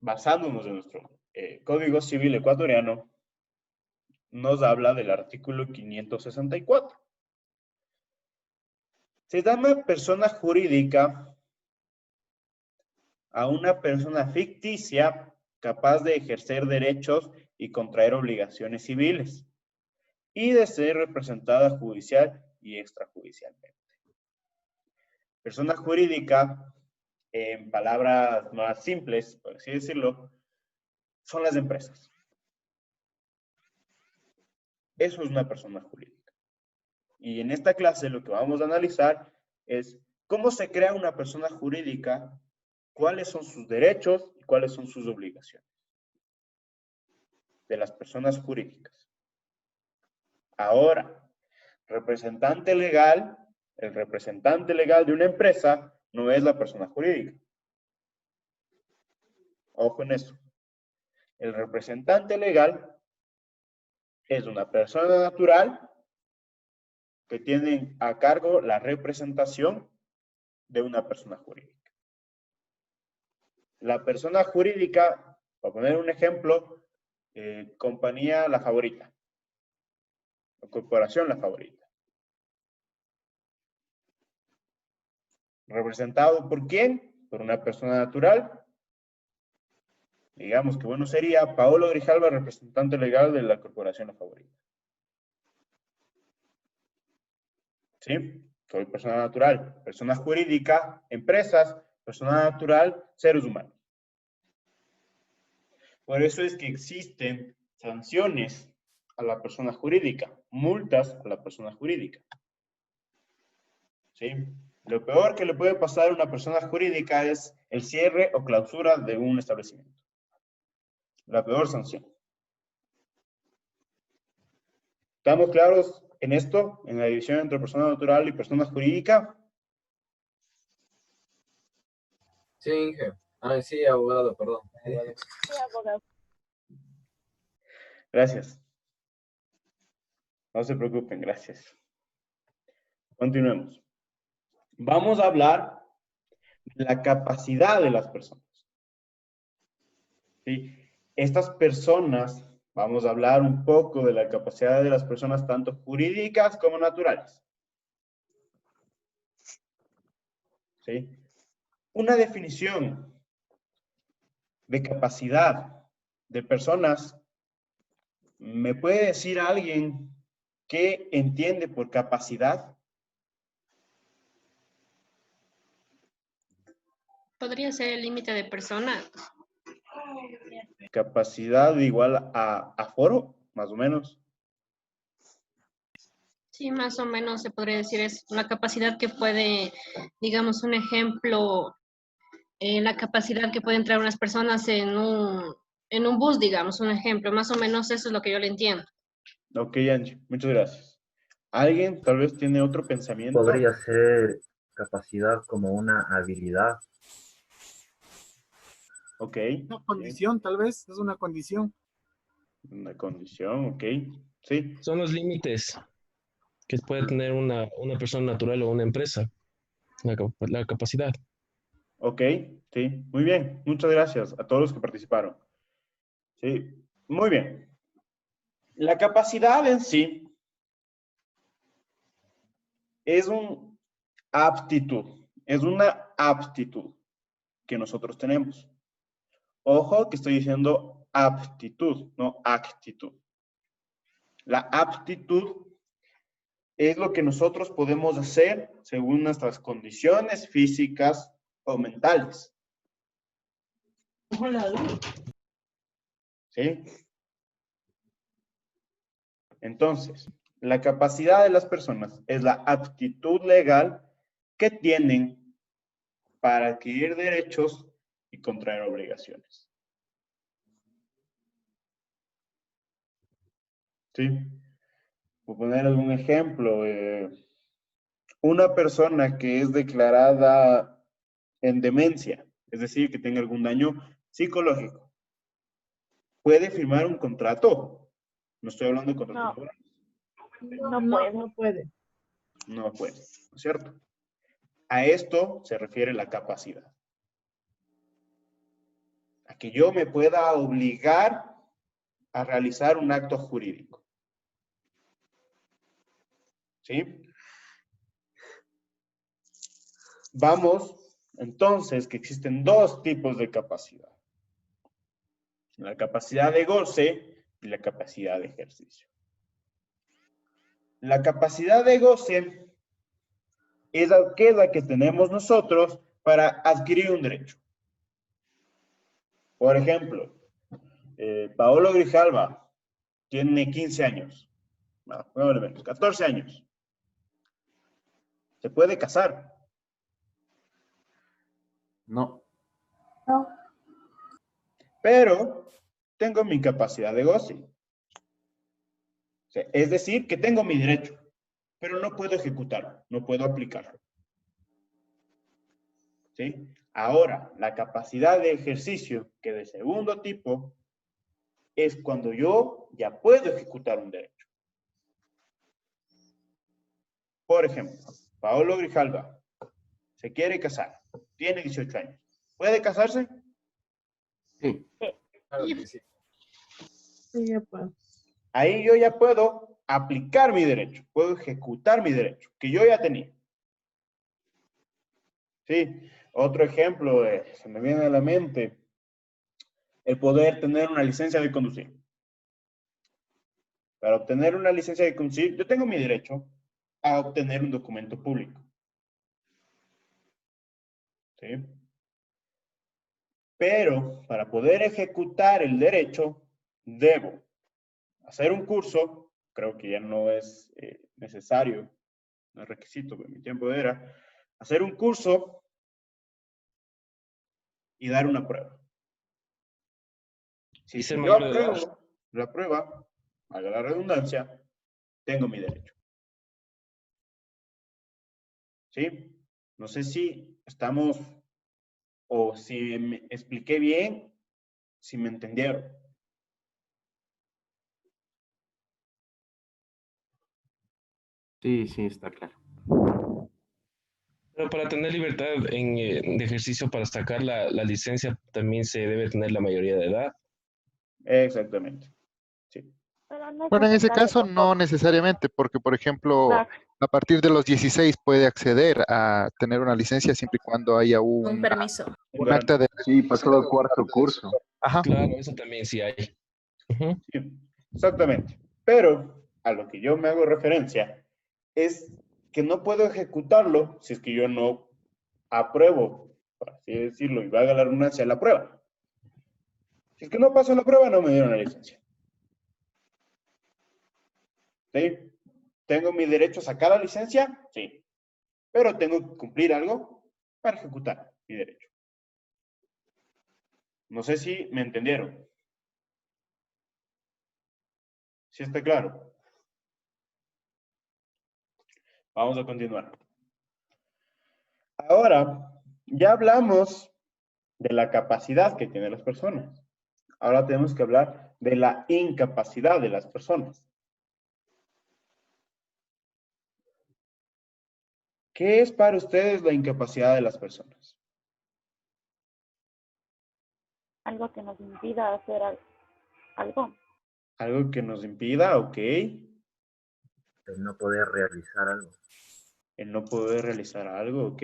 Basándonos en nuestro Código Civil ecuatoriano, nos habla del artículo 564. Se llama persona jurídica a una persona ficticia capaz de ejercer derechos y contraer obligaciones civiles y de ser representada judicial y extrajudicialmente. Persona jurídica, en palabras más simples, por así decirlo, son las empresas. Eso es una persona jurídica. Y en esta clase lo que vamos a analizar es cómo se crea una persona jurídica, cuáles son sus derechos y cuáles son sus obligaciones de las personas jurídicas. Ahora, representante legal, el representante legal de una empresa no es la persona jurídica. Ojo en eso. El representante legal es una persona natural que tiene a cargo la representación de una persona jurídica. La persona jurídica, para poner un ejemplo, compañía La Favorita, o corporación La Favorita. ¿Representado por quién? Por una persona natural. Digamos que bueno sería Paolo Grijalva, representante legal de la corporación La Favorita. ¿Sí? Soy persona natural. Persona jurídica, empresas. Persona natural, seres humanos. Por eso es que existen sanciones a la persona jurídica, multas a la persona jurídica. ¿Sí? Lo peor que le puede pasar a una persona jurídica es el cierre o clausura de un establecimiento. La peor sanción. ¿Estamos claros en esto? En la división entre persona natural y persona jurídica.
Sí, Inge. Sí, abogado, perdón.
Sí, abogado.
Gracias. No se preocupen, gracias. Continuemos. Vamos a hablar de la capacidad de las personas. ¿Sí? Estas personas, vamos a hablar un poco de la capacidad de las personas tanto jurídicas como naturales. ¿Sí? Una definición de capacidad de personas, ¿me puede decir alguien qué entiende por capacidad?
Podría ser el límite de personas.
Capacidad igual a aforo, más o menos.
Sí, más o menos se podría decir, es una capacidad que puede, digamos, un ejemplo, la capacidad que pueden entrar unas personas en un bus, digamos, un ejemplo. Más o menos eso es lo que yo le entiendo.
Ok, Angie, muchas gracias. ¿Alguien tal vez tiene otro pensamiento?
Podría ser capacidad como una habilidad.
Ok.
Una condición, tal vez, es una condición.
Una condición, ok. Sí.
Son los límites que puede tener una persona natural o una empresa, la capacidad.
Ok, sí, muy bien. Muchas gracias a todos los que participaron. Sí, muy bien. La capacidad en sí es una aptitud. que nosotros tenemos. Ojo que estoy diciendo aptitud, no actitud. La aptitud es lo que nosotros podemos hacer según nuestras condiciones físicas o mentales. ¿Sí? Entonces, la capacidad de las personas es la aptitud legal que tienen para adquirir derechos y contraer obligaciones. ¿Sí? Por poner algún ejemplo, una persona que es declarada en demencia, es decir, que tenga algún daño psicológico, ¿puede firmar un contrato? No estoy hablando de contratos laborales.
No puede.
No puede, ¿no es cierto? A esto se refiere la capacidad. A que yo me pueda obligar a realizar un acto jurídico. ¿Sí? Vamos, entonces, que existen dos tipos de capacidad. La capacidad de goce y la capacidad de ejercicio. La capacidad de goce es aquella que tenemos nosotros para adquirir un derecho. Por ejemplo, Paolo Grijalva tiene 15 años, no, probablemente 14 años. ¿Se puede casar?
No.
No.
Pero tengo mi capacidad de goce. O sea, es decir, que tengo mi derecho, pero no puedo ejecutarlo, no puedo aplicarlo. ¿Sí? Ahora, la capacidad de ejercicio, que de segundo tipo, es cuando yo ya puedo ejecutar un derecho. Por ejemplo, Paolo Grijalva se quiere casar, tiene 18 años. ¿Puede casarse?
Sí.
Claro que sí.
Sí, ya puedo.
Ahí yo ya puedo aplicar mi derecho, puedo ejecutar mi derecho, que yo ya tenía. Sí, otro ejemplo, se me viene a la mente, el poder tener una licencia de conducir. Para obtener una licencia de conducir, yo tengo mi derecho a obtener un documento público. ¿Sí? Pero para poder ejecutar el derecho, debo hacer un curso, creo que ya no es necesario, no es requisito, en mi tiempo era, hacer un curso y dar una prueba.
Y ser
Si yo
mayor de edad.
apruebo la prueba, haga la redundancia, tengo mi derecho. ¿Sí? No sé si estamos, o si me expliqué bien, si me entendieron.
Sí, sí, está claro.
Pero para tener libertad de ejercicio, para sacar la licencia, también se debe tener la mayoría de edad.
Exactamente. Sí.
Pero no es
Bueno, en ese
necesario
caso no
tampoco.
necesariamente, porque por ejemplo,
Claro.
a partir de los 16 puede acceder a tener una licencia siempre y cuando haya
Un permiso.
un acta de...
Sí, pasó el cuarto curso.
Ajá.
Claro, eso también sí hay. Ujú.
Sí, exactamente. Pero a lo que yo me hago referencia es que no puedo ejecutarlo si es que yo no apruebo, por así decirlo, y valga la redundancia, la prueba. Si es que no paso la prueba, no me dieron la licencia. ¿Sí? ¿Tengo mi derecho a sacar la licencia? Sí. Pero tengo que cumplir algo para ejecutar mi derecho. No sé si me entendieron. ¿Sí está claro? Vamos a continuar. Ahora, ya hablamos de la capacidad que tienen las personas. Ahora tenemos que hablar de la incapacidad de las personas. ¿Qué es para ustedes la incapacidad de las personas?
Algo que nos impida hacer algo.
Algo que nos impida, ok.
El no poder realizar algo.
el no poder realizar algo, ¿ok?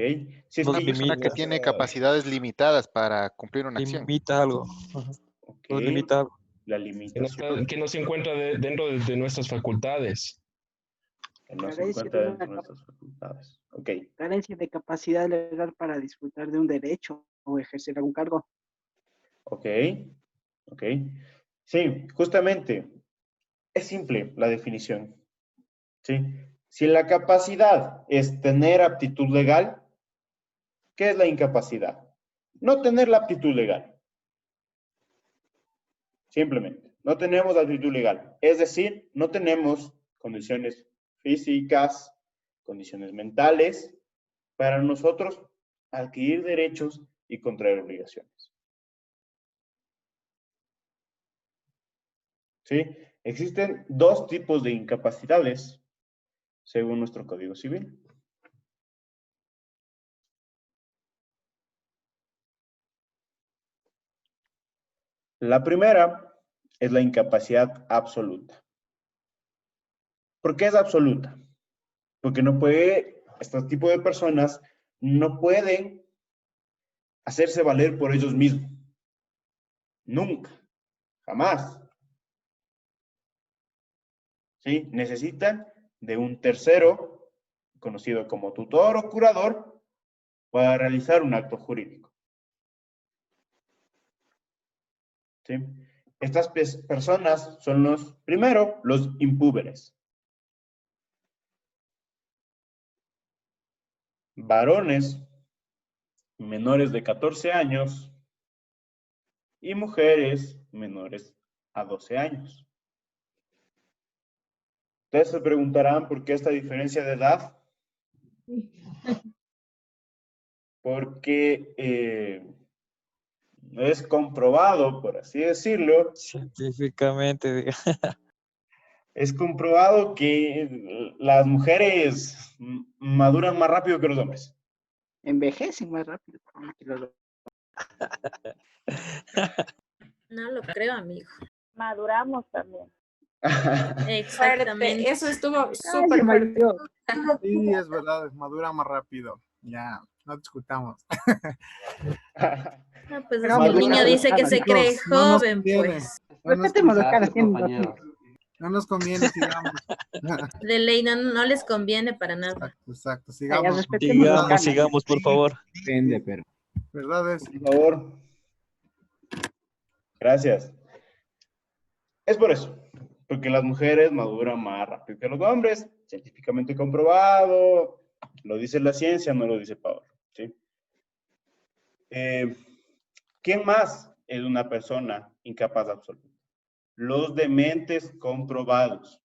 Si es
Una
que
persona que tiene capacidades limitadas para cumplir una acción.
Limita algo. Ajá.
Ok,
Nos limita algo.
la
Que no,
limitación,
que no se encuentra dentro de nuestras facultades.
que no se
Carencia
encuentra
de
dentro de
una
nuestras facultades. Ok,
carencia de capacidad legal para disfrutar de un derecho o ejercer algún cargo.
ok, ok. Sí, justamente, es simple la definición. ¿Sí? Si la capacidad es tener aptitud legal, ¿qué es la incapacidad? No tener la aptitud legal. Simplemente, no tenemos aptitud legal. Es decir, no tenemos condiciones físicas, condiciones mentales, para nosotros adquirir derechos y contraer obligaciones. ¿Sí? Existen dos tipos de incapacidades, según nuestro Código Civil. La primera es la incapacidad absoluta. ¿Por qué es absoluta? Porque no puede, este tipo de personas no pueden hacerse valer por ellos mismos. Nunca, jamás. ¿Sí? Necesitan de un tercero, conocido como tutor o curador, para realizar un acto jurídico. ¿Sí? Estas personas son primero, los impúberes. Varones menores de 14 años y mujeres menores a 12 años. Ustedes se preguntarán por qué esta diferencia de edad. Porque es comprobado, por así decirlo.
Científicamente.
Es comprobado que las mujeres maduran más rápido que los hombres.
Envejecen más rápido que los
No lo creo, amigo.
Maduramos también.
Exactamente.
Eso estuvo
Ay,
súper
se me
fuerte.
olvidó.
Sí, es verdad, madura más rápido. Ya, no discutamos.
No, pues es
Pero
que el niño
madura,
dice que se cree
Chicos, no nos
joven,
conviene.
pues.
No nos
Respetemos a cada
conviene,
quien.
no nos conviene, sigamos.
De ley no les conviene para nada.
Exacto,
Ya,
sigamos.
respetemos a cada
Sigamos, por favor.
Depende, pero.
¿Verdad es?
Por favor. Gracias. Es por eso. Porque las mujeres maduran más rápido que los hombres. Científicamente comprobado. Lo dice la ciencia, no lo dice Pablo. ¿Sí? ¿Quién más es una persona incapaz absoluta? Los dementes comprobados.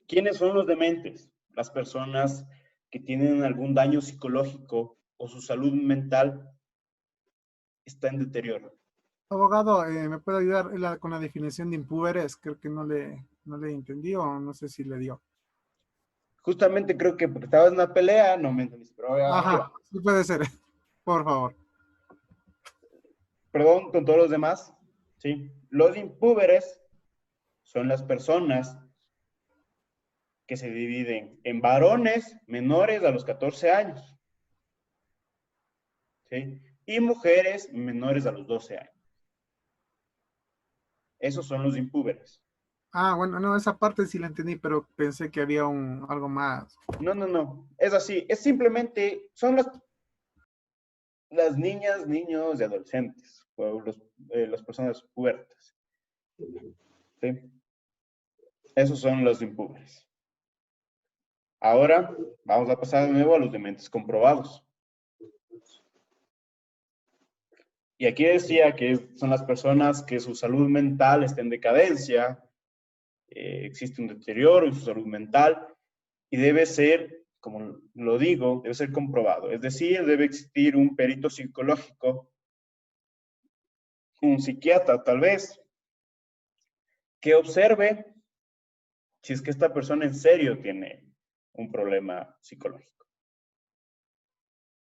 ¿Quiénes son los dementes? Las personas que tienen algún daño psicológico o su salud mental está en deterioro.
Abogado, ¿me puede ayudar con la definición de impúberes? Creo que no le entendí o no sé si le dio.
Justamente creo que porque estabas en una pelea, no me entendiste, pero
Ajá, sí puede ser. Por favor.
Perdón, con todos los demás. ¿Sí? Los impúberes son las personas que se dividen en varones menores a los 14 años. ¿Sí? Y mujeres menores a los 12 años. Esos son los impúberes.
Ah, bueno, no, esa parte sí la entendí, pero pensé que había algo más.
No. Es así. Es simplemente, son las niñas, niños y adolescentes. O las personas pubertas. ¿Sí? Esos son los impúberes. Ahora vamos a pasar de nuevo a los dementes comprobados. Y aquí decía que son las personas que su salud mental está en decadencia, existe un deterioro en su salud mental y debe ser, como lo digo, debe ser comprobado. Es decir, debe existir un perito psicológico, un psiquiatra tal vez, que observe si es que esta persona en serio tiene un problema psicológico.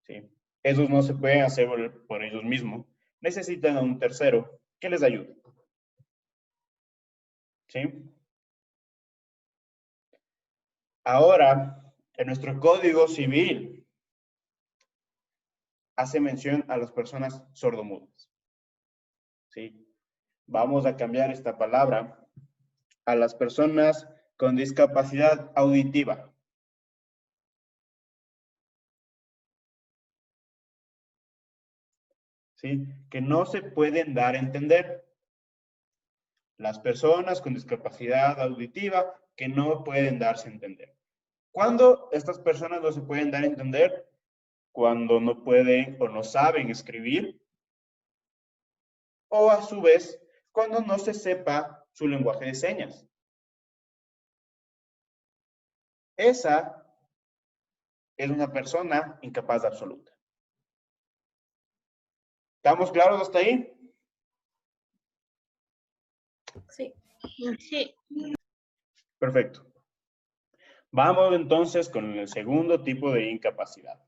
¿Sí? Esos no se pueden hacer por ellos mismos. Necesitan a un tercero que les ayude. ¿Sí? Ahora, En nuestro Código Civil hace mención a las personas sordomudas. ¿Sí? Vamos a cambiar esta palabra a las personas con discapacidad auditiva. ¿Sí? Que no se pueden dar a entender. Las personas con discapacidad auditiva que no pueden darse a entender. ¿Cuándo estas personas no se pueden dar a entender? Cuando no pueden o no saben escribir, o a su vez, cuando no se sepa su lenguaje de señas. Esa es una persona incapaz absoluta. ¿Estamos claros hasta ahí?
Sí.
Sí.
Perfecto. Vamos entonces con el segundo tipo de incapacidad.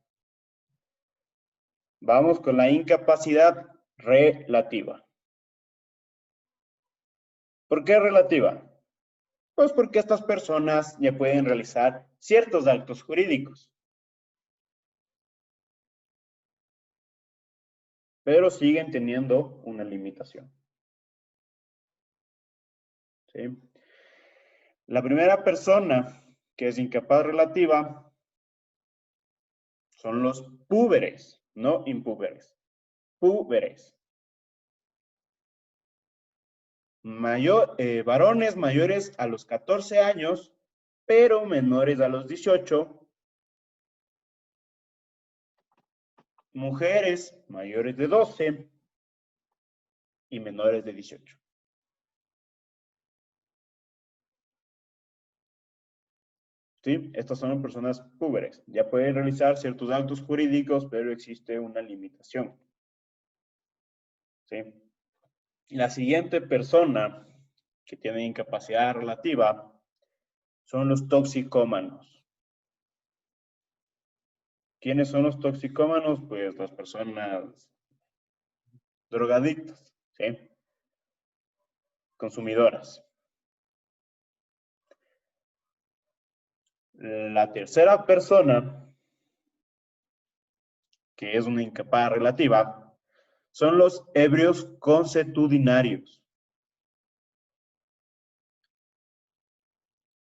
Vamos con la incapacidad relativa. ¿Por qué relativa? Pues porque estas personas ya pueden realizar ciertos actos jurídicos, pero siguen teniendo una limitación. ¿Sí? La primera persona que es incapaz relativa son los púberes, no impúberes. Púberes. Varones mayores a los 14 años, pero menores a los 18. Mujeres mayores de 12 y menores de 18. ¿Sí? Estas son personas púberes. Ya pueden realizar ciertos actos jurídicos, pero existe una limitación. ¿Sí? La siguiente persona que tiene incapacidad relativa son los toxicómanos. ¿Quiénes son los toxicómanos? Pues las personas drogadictas, ¿sí? Consumidoras. La tercera persona, que es una incapaz relativa, son los ebrios consuetudinarios.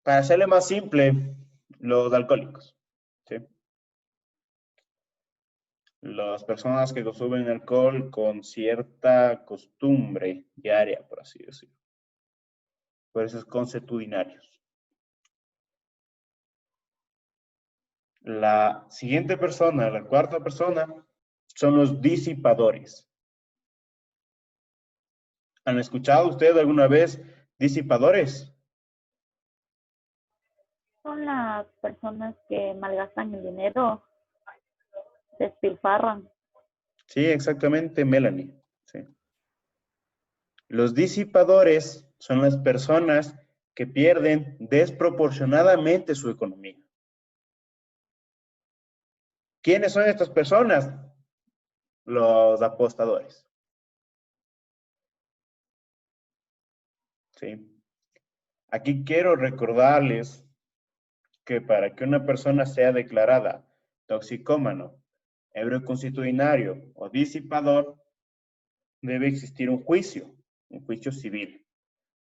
Para hacerle más simple, los alcohólicos, ¿sí? Las personas que consumen alcohol con cierta costumbre diaria, por así decirlo. Por eso es consuetudinarios. La siguiente persona, la cuarta persona, son los disipadores. ¿Han escuchado ustedes alguna vez disipadores?
Son las personas que malgastan el dinero, despilfarran.
Sí, exactamente, Melanie. Sí. Los disipadores son las personas que pierden desproporcionadamente su economía. ¿Quiénes son estas personas? Los apostadores. ¿Sí? Aquí quiero recordarles que para que una persona sea declarada toxicómano, ebrio consuetudinario o disipador, debe existir un juicio civil,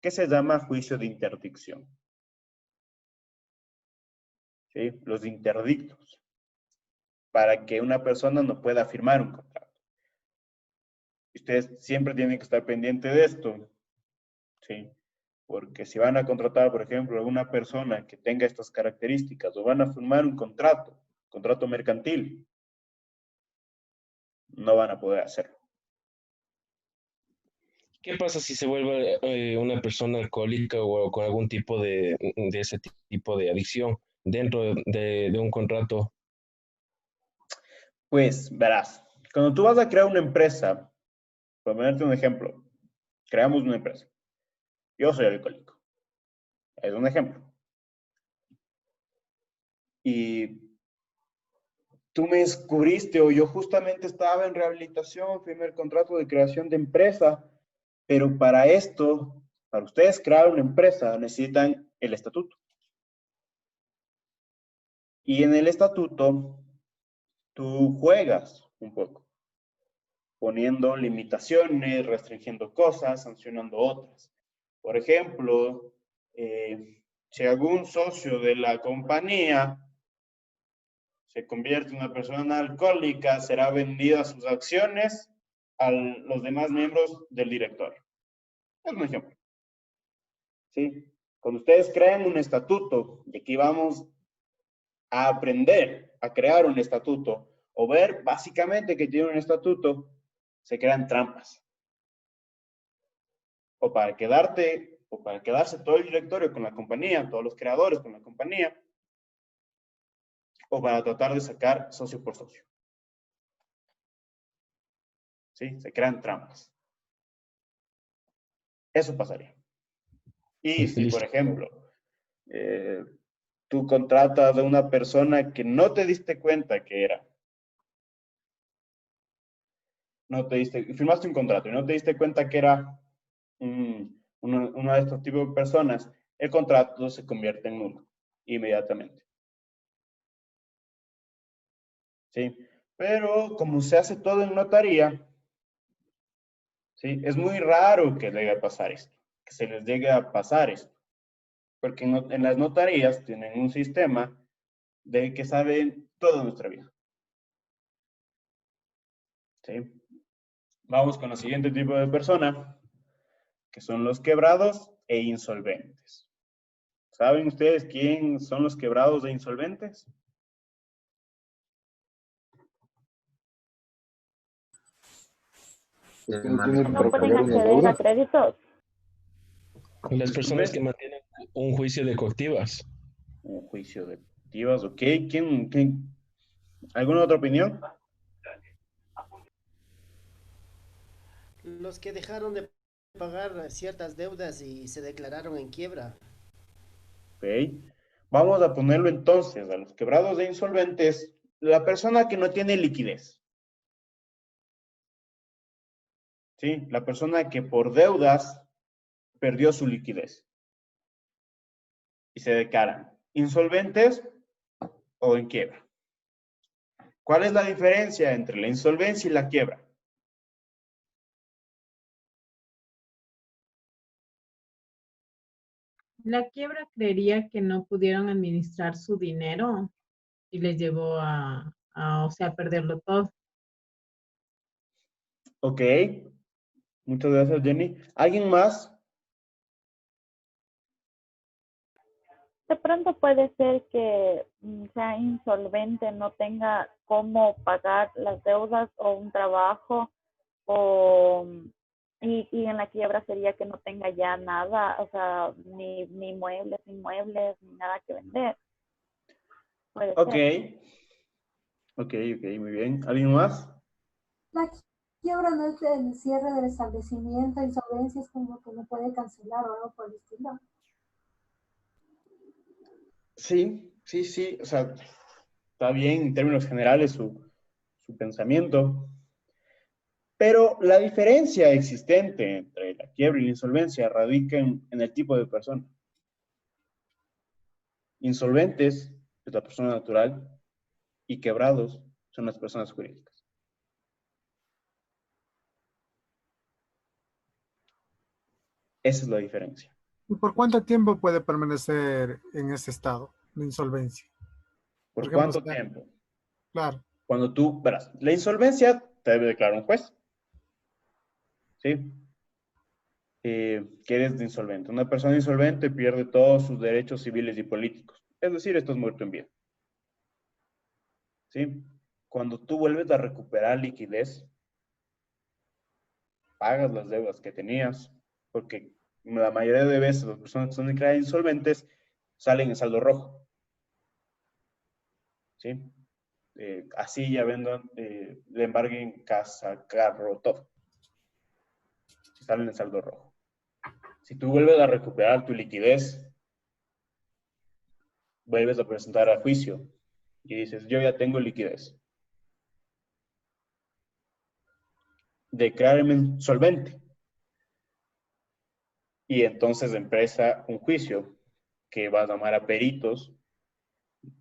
que se llama juicio de interdicción. ¿Sí? Los interdictos, para que una persona no pueda firmar un contrato. Ustedes siempre tienen que estar pendientes de esto, ¿sí? Porque si van a contratar, por ejemplo, a una persona que tenga estas características o van a firmar un contrato mercantil, no van a poder hacerlo.
¿Qué pasa si se vuelve una persona alcohólica o con algún tipo de ese tipo de adicción dentro de un contrato?
Pues verás, cuando tú vas a crear una empresa, por ponerte un ejemplo, creamos una empresa. Yo soy alcohólico. Es un ejemplo. Y tú me descubriste o yo justamente estaba en rehabilitación, primer contrato de creación de empresa, pero para esto, para ustedes crear una empresa, necesitan el estatuto. Y en el estatuto, tú juegas un poco, poniendo limitaciones, restringiendo cosas, sancionando otras. Por ejemplo, si algún socio de la compañía se convierte en una persona alcohólica, será vendida sus acciones a los demás miembros del directorio. Es un ejemplo. ¿Sí? Cuando ustedes crean un estatuto, y aquí vamos a aprender a crear un estatuto, o ver básicamente que tiene un estatuto, se crean trampas. O para quedarse todo el directorio con la compañía, todos los creadores con la compañía, o para tratar de sacar socio por socio. ¿Sí? Se crean trampas. Eso pasaría. Y si, por ejemplo, tú contratas a una persona que no te diste cuenta que era, firmaste un contrato y no te diste cuenta que era uno de estos tipos de personas, el contrato se convierte en nulo inmediatamente. ¿Sí? Pero como se hace todo en notaría, ¿sí? Es muy raro que llegue a pasar esto, que se les llegue a pasar esto. Porque en las notarías tienen un sistema de que saben toda nuestra vida. ¿Sí? Vamos con el siguiente tipo de persona, que son los quebrados e insolventes. ¿Saben ustedes quién son los quebrados e insolventes?
No pueden acceder a créditos.
Las personas que mantienen un juicio de coactivas.
Un juicio de coactivas, ok. ¿Quién? ¿Alguna otra opinión?
Los que dejaron de pagar ciertas deudas y se declararon en quiebra.
Ok. Vamos a ponerlo entonces a los quebrados e insolventes, la persona que no tiene liquidez. ¿Sí? La persona que por deudas perdió su liquidez. Y se declaran insolventes o en quiebra. ¿Cuál es la diferencia entre la insolvencia y la quiebra?
La quiebra creería que no pudieron administrar su dinero y les llevó o sea, a perderlo todo.
Ok. Muchas gracias, Jenny. ¿Alguien más?
De pronto puede ser que sea insolvente, no tenga cómo pagar las deudas o un trabajo, y en la quiebra sería que no tenga ya nada, o sea, ni muebles, ni inmuebles, ni nada que vender. Puede ser.
Ok, muy bien. ¿Alguien más?
La quiebra no es el cierre del establecimiento, insolvencia es como que no puede cancelar o algo por el estilo.
Sí, o sea, está bien en términos generales su pensamiento, pero la diferencia existente entre la quiebra y la insolvencia radica en el tipo de persona. Insolventes es la persona natural y quebrados son las personas jurídicas. Esa es la diferencia.
¿Y por cuánto tiempo puede permanecer en ese estado de insolvencia?
¿Por
ejemplo,
cuánto tiempo?
Claro.
Cuando tú, verás, la insolvencia te debe declarar un juez. ¿Sí? Que eres insolvente. Una persona insolvente pierde todos sus derechos civiles y políticos. Es decir, esto es muerto en vida. ¿Sí? Cuando tú vuelves a recuperar liquidez, pagas las deudas que tenías, porque la mayoría de veces las personas que son declaradas insolventes salen en saldo rojo. ¿Sí? Así ya vendan, le embarguen casa, carro, todo. Salen en saldo rojo. Si tú vuelves a recuperar tu liquidez, vuelves a presentar a juicio y dices, yo ya tengo liquidez. Decláreme insolvente. Y entonces empieza un juicio que va a llamar a peritos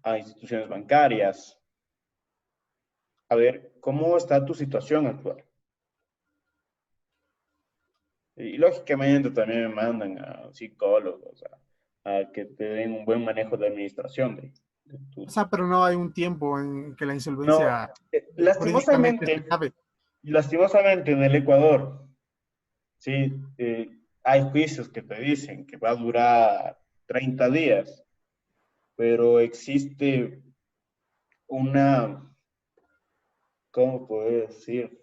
a instituciones bancarias. A ver, ¿cómo está tu situación actual? Y lógicamente también me mandan a psicólogos, a que te den un buen manejo de administración de tu...
O sea, pero no hay un tiempo en que la
No,
insolvencia jurídicamente se acabe.
lastimosamente en el Ecuador, sí, hay juicios que te dicen que va a durar 30 días, pero existe una, ¿cómo puedo decir?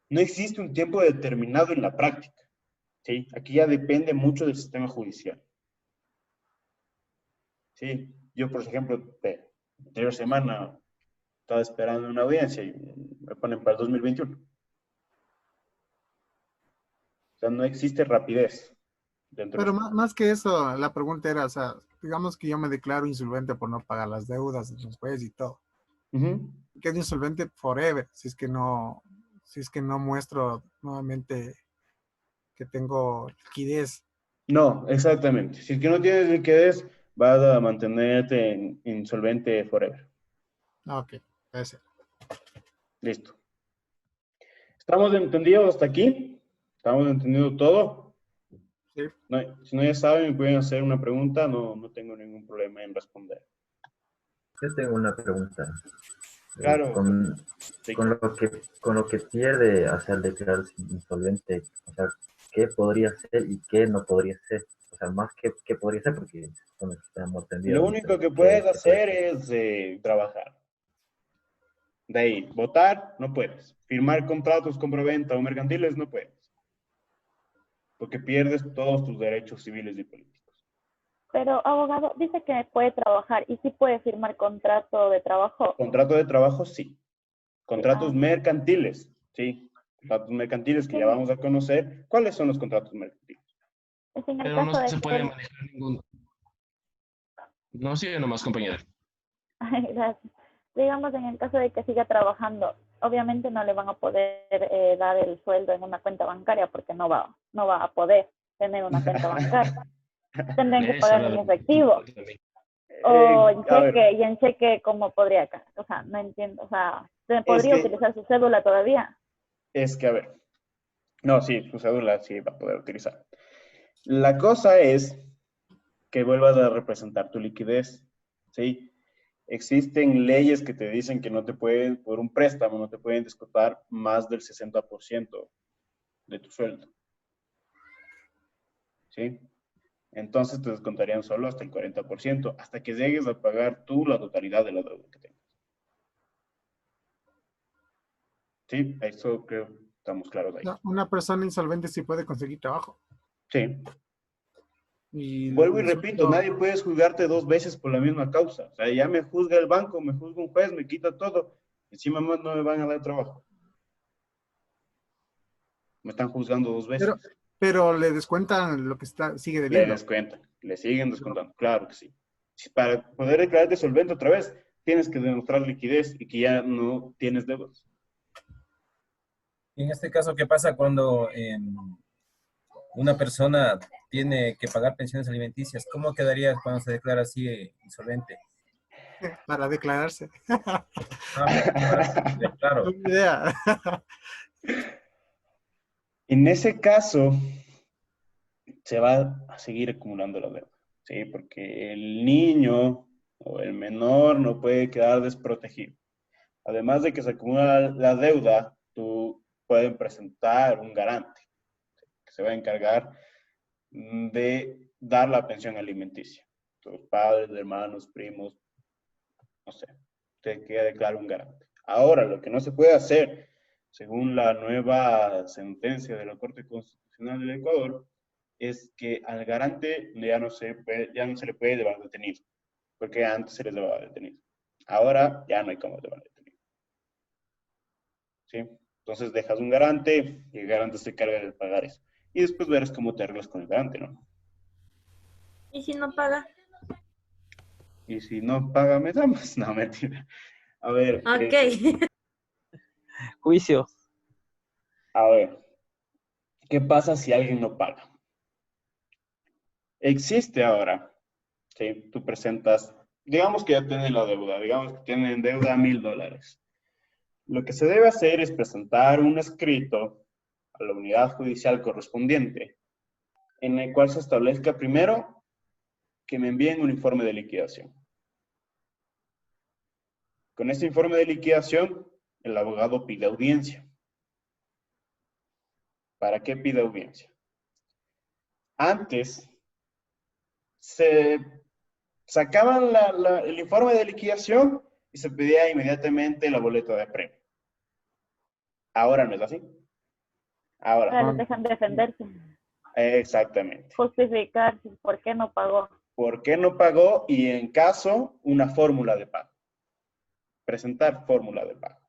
No existe un tiempo determinado en la práctica, ¿sí? Aquí ya depende mucho del sistema judicial. Sí, yo, por ejemplo, la anterior semana estaba esperando una audiencia y me ponen para el 2021. O sea, no existe rapidez dentro
Pero
de
más que eso, la pregunta era, o sea, digamos que yo me declaro insolvente por no pagar las deudas de los jueces y todo. Quedo insolvente forever, si es que no muestro nuevamente que tengo liquidez.
No, exactamente. Si es que no tienes liquidez, vas a mantenerte insolvente forever.
Ok, gracias.
Listo. ¿Estamos entendidos hasta aquí? ¿Estamos entendiendo todo?
Sí.
No, si no ya saben, me pueden hacer una pregunta, no tengo ningún problema en responder.
Yo tengo una pregunta.
Claro.
Con lo que pierde al declararse insolvente, o sea, ¿qué podría ser y qué no podría ser? O sea, más que podría ser, porque con lo que estamos entendiendo.
Lo único que puedes hacer es trabajar. De ahí, votar, no puedes. Firmar contratos, compraventa o mercantiles, no puedes. Porque pierdes todos tus derechos civiles y políticos.
Pero, abogado, dice que puede trabajar y sí puede firmar contrato de trabajo.
Contrato de trabajo, sí. Contratos mercantiles, sí. Contratos mercantiles que ya vamos a conocer. ¿Cuáles son los contratos mercantiles?
Pero no se puede manejar ningún... No, sigue nomás, compañera.
Gracias. Digamos, en el caso de que siga trabajando, obviamente no le van a poder dar el sueldo en una cuenta bancaria porque no va a poder tener una cuenta bancaria. Tendrían que pagar en efectivo. O en cheque, y en cheque, ¿cómo podría? O sea, no entiendo. O sea, ¿podría utilizar su cédula todavía?
Es que, a ver. No, sí, su cédula sí va a poder utilizar. La cosa es que vuelvas a representar tu liquidez, ¿sí? Existen leyes que te dicen que no te pueden, por un préstamo, no te pueden descontar más del 60% de tu sueldo. ¿Sí? Entonces te descontarían solo hasta el 40%, hasta que llegues a pagar tú la totalidad de la deuda que tengas. ¿Sí? Eso creo que estamos claros ahí.
Una persona insolvente sí puede conseguir trabajo.
Sí. Vuelvo y repito, nadie puede juzgarte dos veces por la misma causa. O sea, ya me juzga el banco, me juzga un juez, me quita todo. Encima más no me van a dar trabajo. Me están juzgando dos veces.
Pero le descuentan lo que sigue debiendo.
Le descuentan, le siguen descontando, claro que sí. Para poder declararte solvente otra vez, tienes que demostrar liquidez y que ya no tienes deudas.
En este caso, ¿qué pasa cuando una persona tiene que pagar pensiones alimenticias? ¿Cómo quedaría cuando se declara así insolvente?
Para declararse.
Claro.
No idea.
En ese caso, se va a seguir acumulando la deuda, ¿sí? Porque el niño o el menor no puede quedar desprotegido. Además de que se acumula la deuda, tú puedes presentar un garante que se va a encargar de dar la pensión alimenticia. Tus padres, hermanos, primos, no sé, te queda declarar un garante. Ahora, lo que no se puede hacer, según la nueva sentencia de la Corte Constitucional del Ecuador, es que al garante ya no se le puede llevar detenido, porque antes se les llevaba detenido. Ahora ya no hay cómo llevar detenido. ¿Sí? Entonces dejas un garante y el garante se encarga de pagar eso. Y después verás cómo te arreglas con el garante, ¿no?
¿Y si no paga?
Y si no paga, me llamas. No, mentira. A ver.
Ok.
Juicio.
A ver. ¿Qué pasa si alguien no paga? Existe ahora, ¿sí? Tú presentas digamos que ya tienen la deuda, digamos que tienen deuda $1000. Lo que se debe hacer es presentar un escrito a la unidad judicial correspondiente, en el cual se establezca primero que me envíen un informe de liquidación. Con este informe de liquidación, el abogado pide audiencia. ¿Para qué pide audiencia? Antes, se sacaban el informe de liquidación y se pedía inmediatamente la boleta de premio. Ahora no es así.
Ahora
Ahora.
les dejan defenderse,
Exactamente.
justificar por qué no pagó.
¿Por qué no pagó? Y en caso, una fórmula de pago. Presentar fórmula de pago.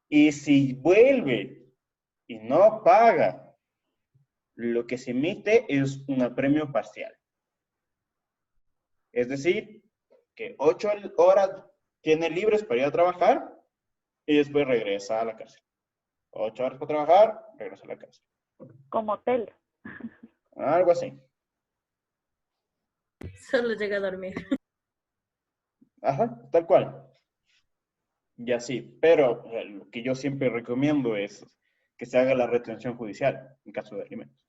Y si vuelve y no paga, lo que se emite es un apremio parcial. Es decir, que 8 horas tiene libres para ir a trabajar y después regresa a la cárcel. 8 horas para trabajar, regresa a la cárcel.
Como hotel.
Algo así.
Solo llega a dormir.
Ajá, tal cual. Y así. Pero lo que yo siempre recomiendo es que se haga la retención judicial en caso de alimentos.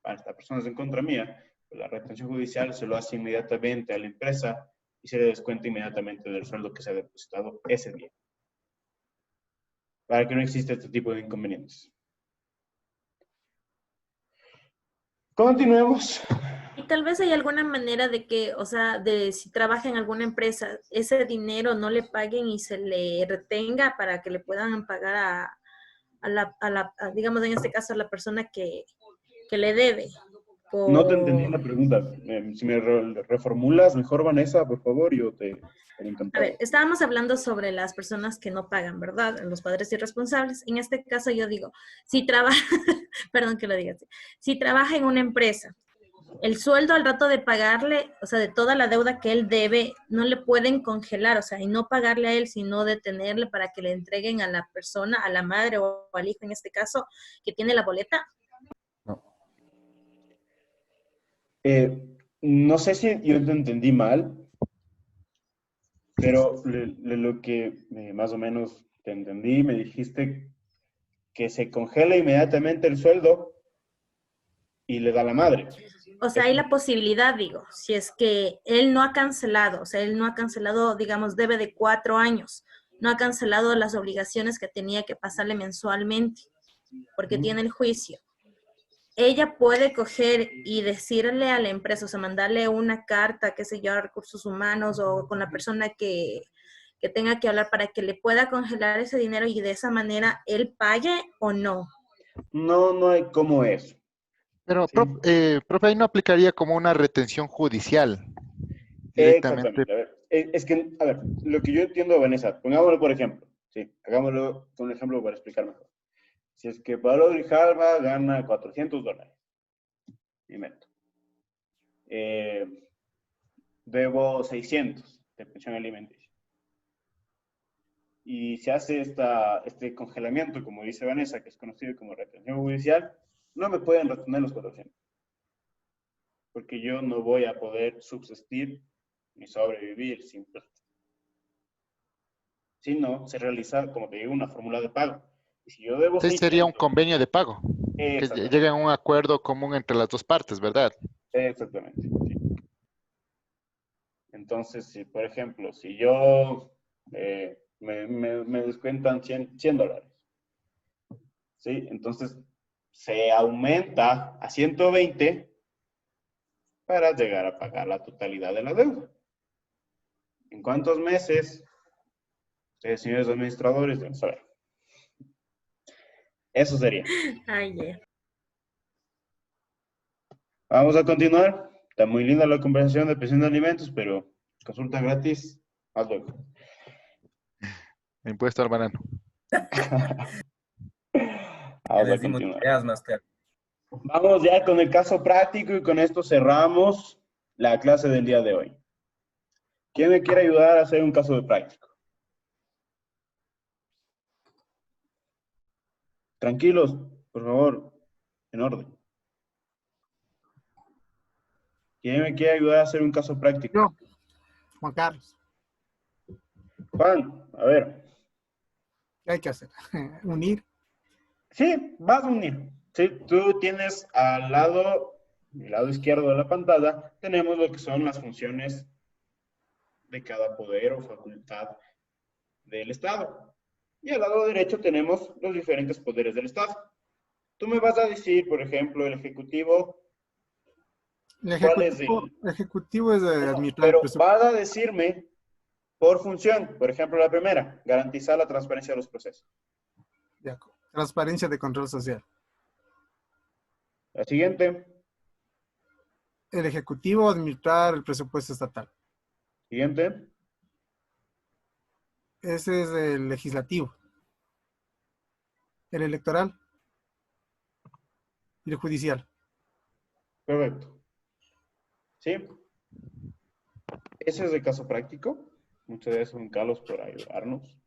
Para estas personas en contra mía, pues la retención judicial se lo hace inmediatamente a la empresa y se le descuenta inmediatamente del sueldo que se ha depositado ese día. Para que no exista este tipo de inconvenientes. Continuemos.
Y tal vez hay alguna manera de que, o sea, de si trabaja en alguna empresa, ese dinero no le paguen y se le retenga para que le puedan pagar digamos en este caso, a la persona que le debe.
No te entendí la pregunta. Si me reformulas mejor, Vanessa, por favor, yo te
A
encantado.
ver, estábamos hablando sobre las personas que no pagan, ¿verdad? Los padres irresponsables. En este caso yo digo, si trabaja, perdón que lo diga así, si trabaja en una empresa, el sueldo al rato de pagarle, o sea, de toda la deuda que él debe, no le pueden congelar, o sea, y no pagarle a él, sino detenerle para que le entreguen a la persona, a la madre o al hijo en este caso, que tiene la boleta.
No sé si yo te entendí mal, pero lo que más o menos te entendí, me dijiste que se congela inmediatamente el sueldo y le da a la madre.
O sea, hay la posibilidad, digo, si es que él no ha cancelado, o sea, él no ha cancelado, digamos, debe de 4 años, no ha cancelado las obligaciones que tenía que pasarle mensualmente, porque tiene el juicio. Ella puede coger y decirle a la empresa, o sea, mandarle una carta, qué sé yo, a recursos humanos o con la persona que tenga que hablar para que le pueda congelar ese dinero y de esa manera él pague o no.
No hay cómo eso.
Pero, profe, ahí no aplicaría como una retención judicial. Directamente.
Exactamente. A ver, es que, a ver, lo que yo entiendo, Vanessa, pongámoslo por ejemplo. Sí, hagámoslo con un ejemplo para explicar mejor. Si es que Pablo Grijalva gana $400, invento. Debo 600 de pensión alimenticia. Y se hace este congelamiento, como dice Vanessa, que es conocido como retención judicial, no me pueden retener los 400. Porque yo no voy a poder subsistir ni sobrevivir sin plata. Si no, se realiza, como te digo, una fórmula de pago. Y si yo debo...
Sí, sería un convenio de pago. Que llegue a un acuerdo común entre las dos partes, ¿verdad?
Exactamente. Sí. Entonces, si, por ejemplo, si yo me descuentan $100, ¿sí? Entonces, se aumenta a 120 para llegar a pagar la totalidad de la deuda. ¿En cuántos meses? Ustedes, señores administradores, deben saber. Eso sería.
Ay, yeah.
Vamos a continuar. Está muy linda la conversación de pensión de alimentos, pero consulta gratis, más luego.
Impuesto al banano.
Vamos a continuar. Vamos ya con el caso práctico y con esto cerramos la clase del día de hoy. ¿Quién me quiere ayudar a hacer un caso de práctico? Tranquilos, por favor, en orden. ¿Quién me quiere ayudar a hacer un caso práctico?
Juan Carlos.
Juan, a ver.
¿Qué hay que hacer? ¿Unir?
Sí, vas a unir. Sí, tú tienes al lado, el lado izquierdo de la pantalla, tenemos lo que son las funciones de cada poder o facultad del Estado. Y al lado derecho tenemos los diferentes poderes del Estado. Tú me vas a decir, por ejemplo, el Ejecutivo. ¿Cuál es
El Ejecutivo es de administrar
pero
el presupuesto.
vas a decirme por función. Por ejemplo, la primera, garantizar la transparencia de los procesos.
De acuerdo. Transparencia de control social.
La siguiente.
El Ejecutivo administrar el presupuesto estatal.
Siguiente.
Ese es el legislativo. El electoral. Y el judicial.
Perfecto. ¿Sí? Ese es el caso práctico. Muchas gracias, Juan Carlos, por ayudarnos.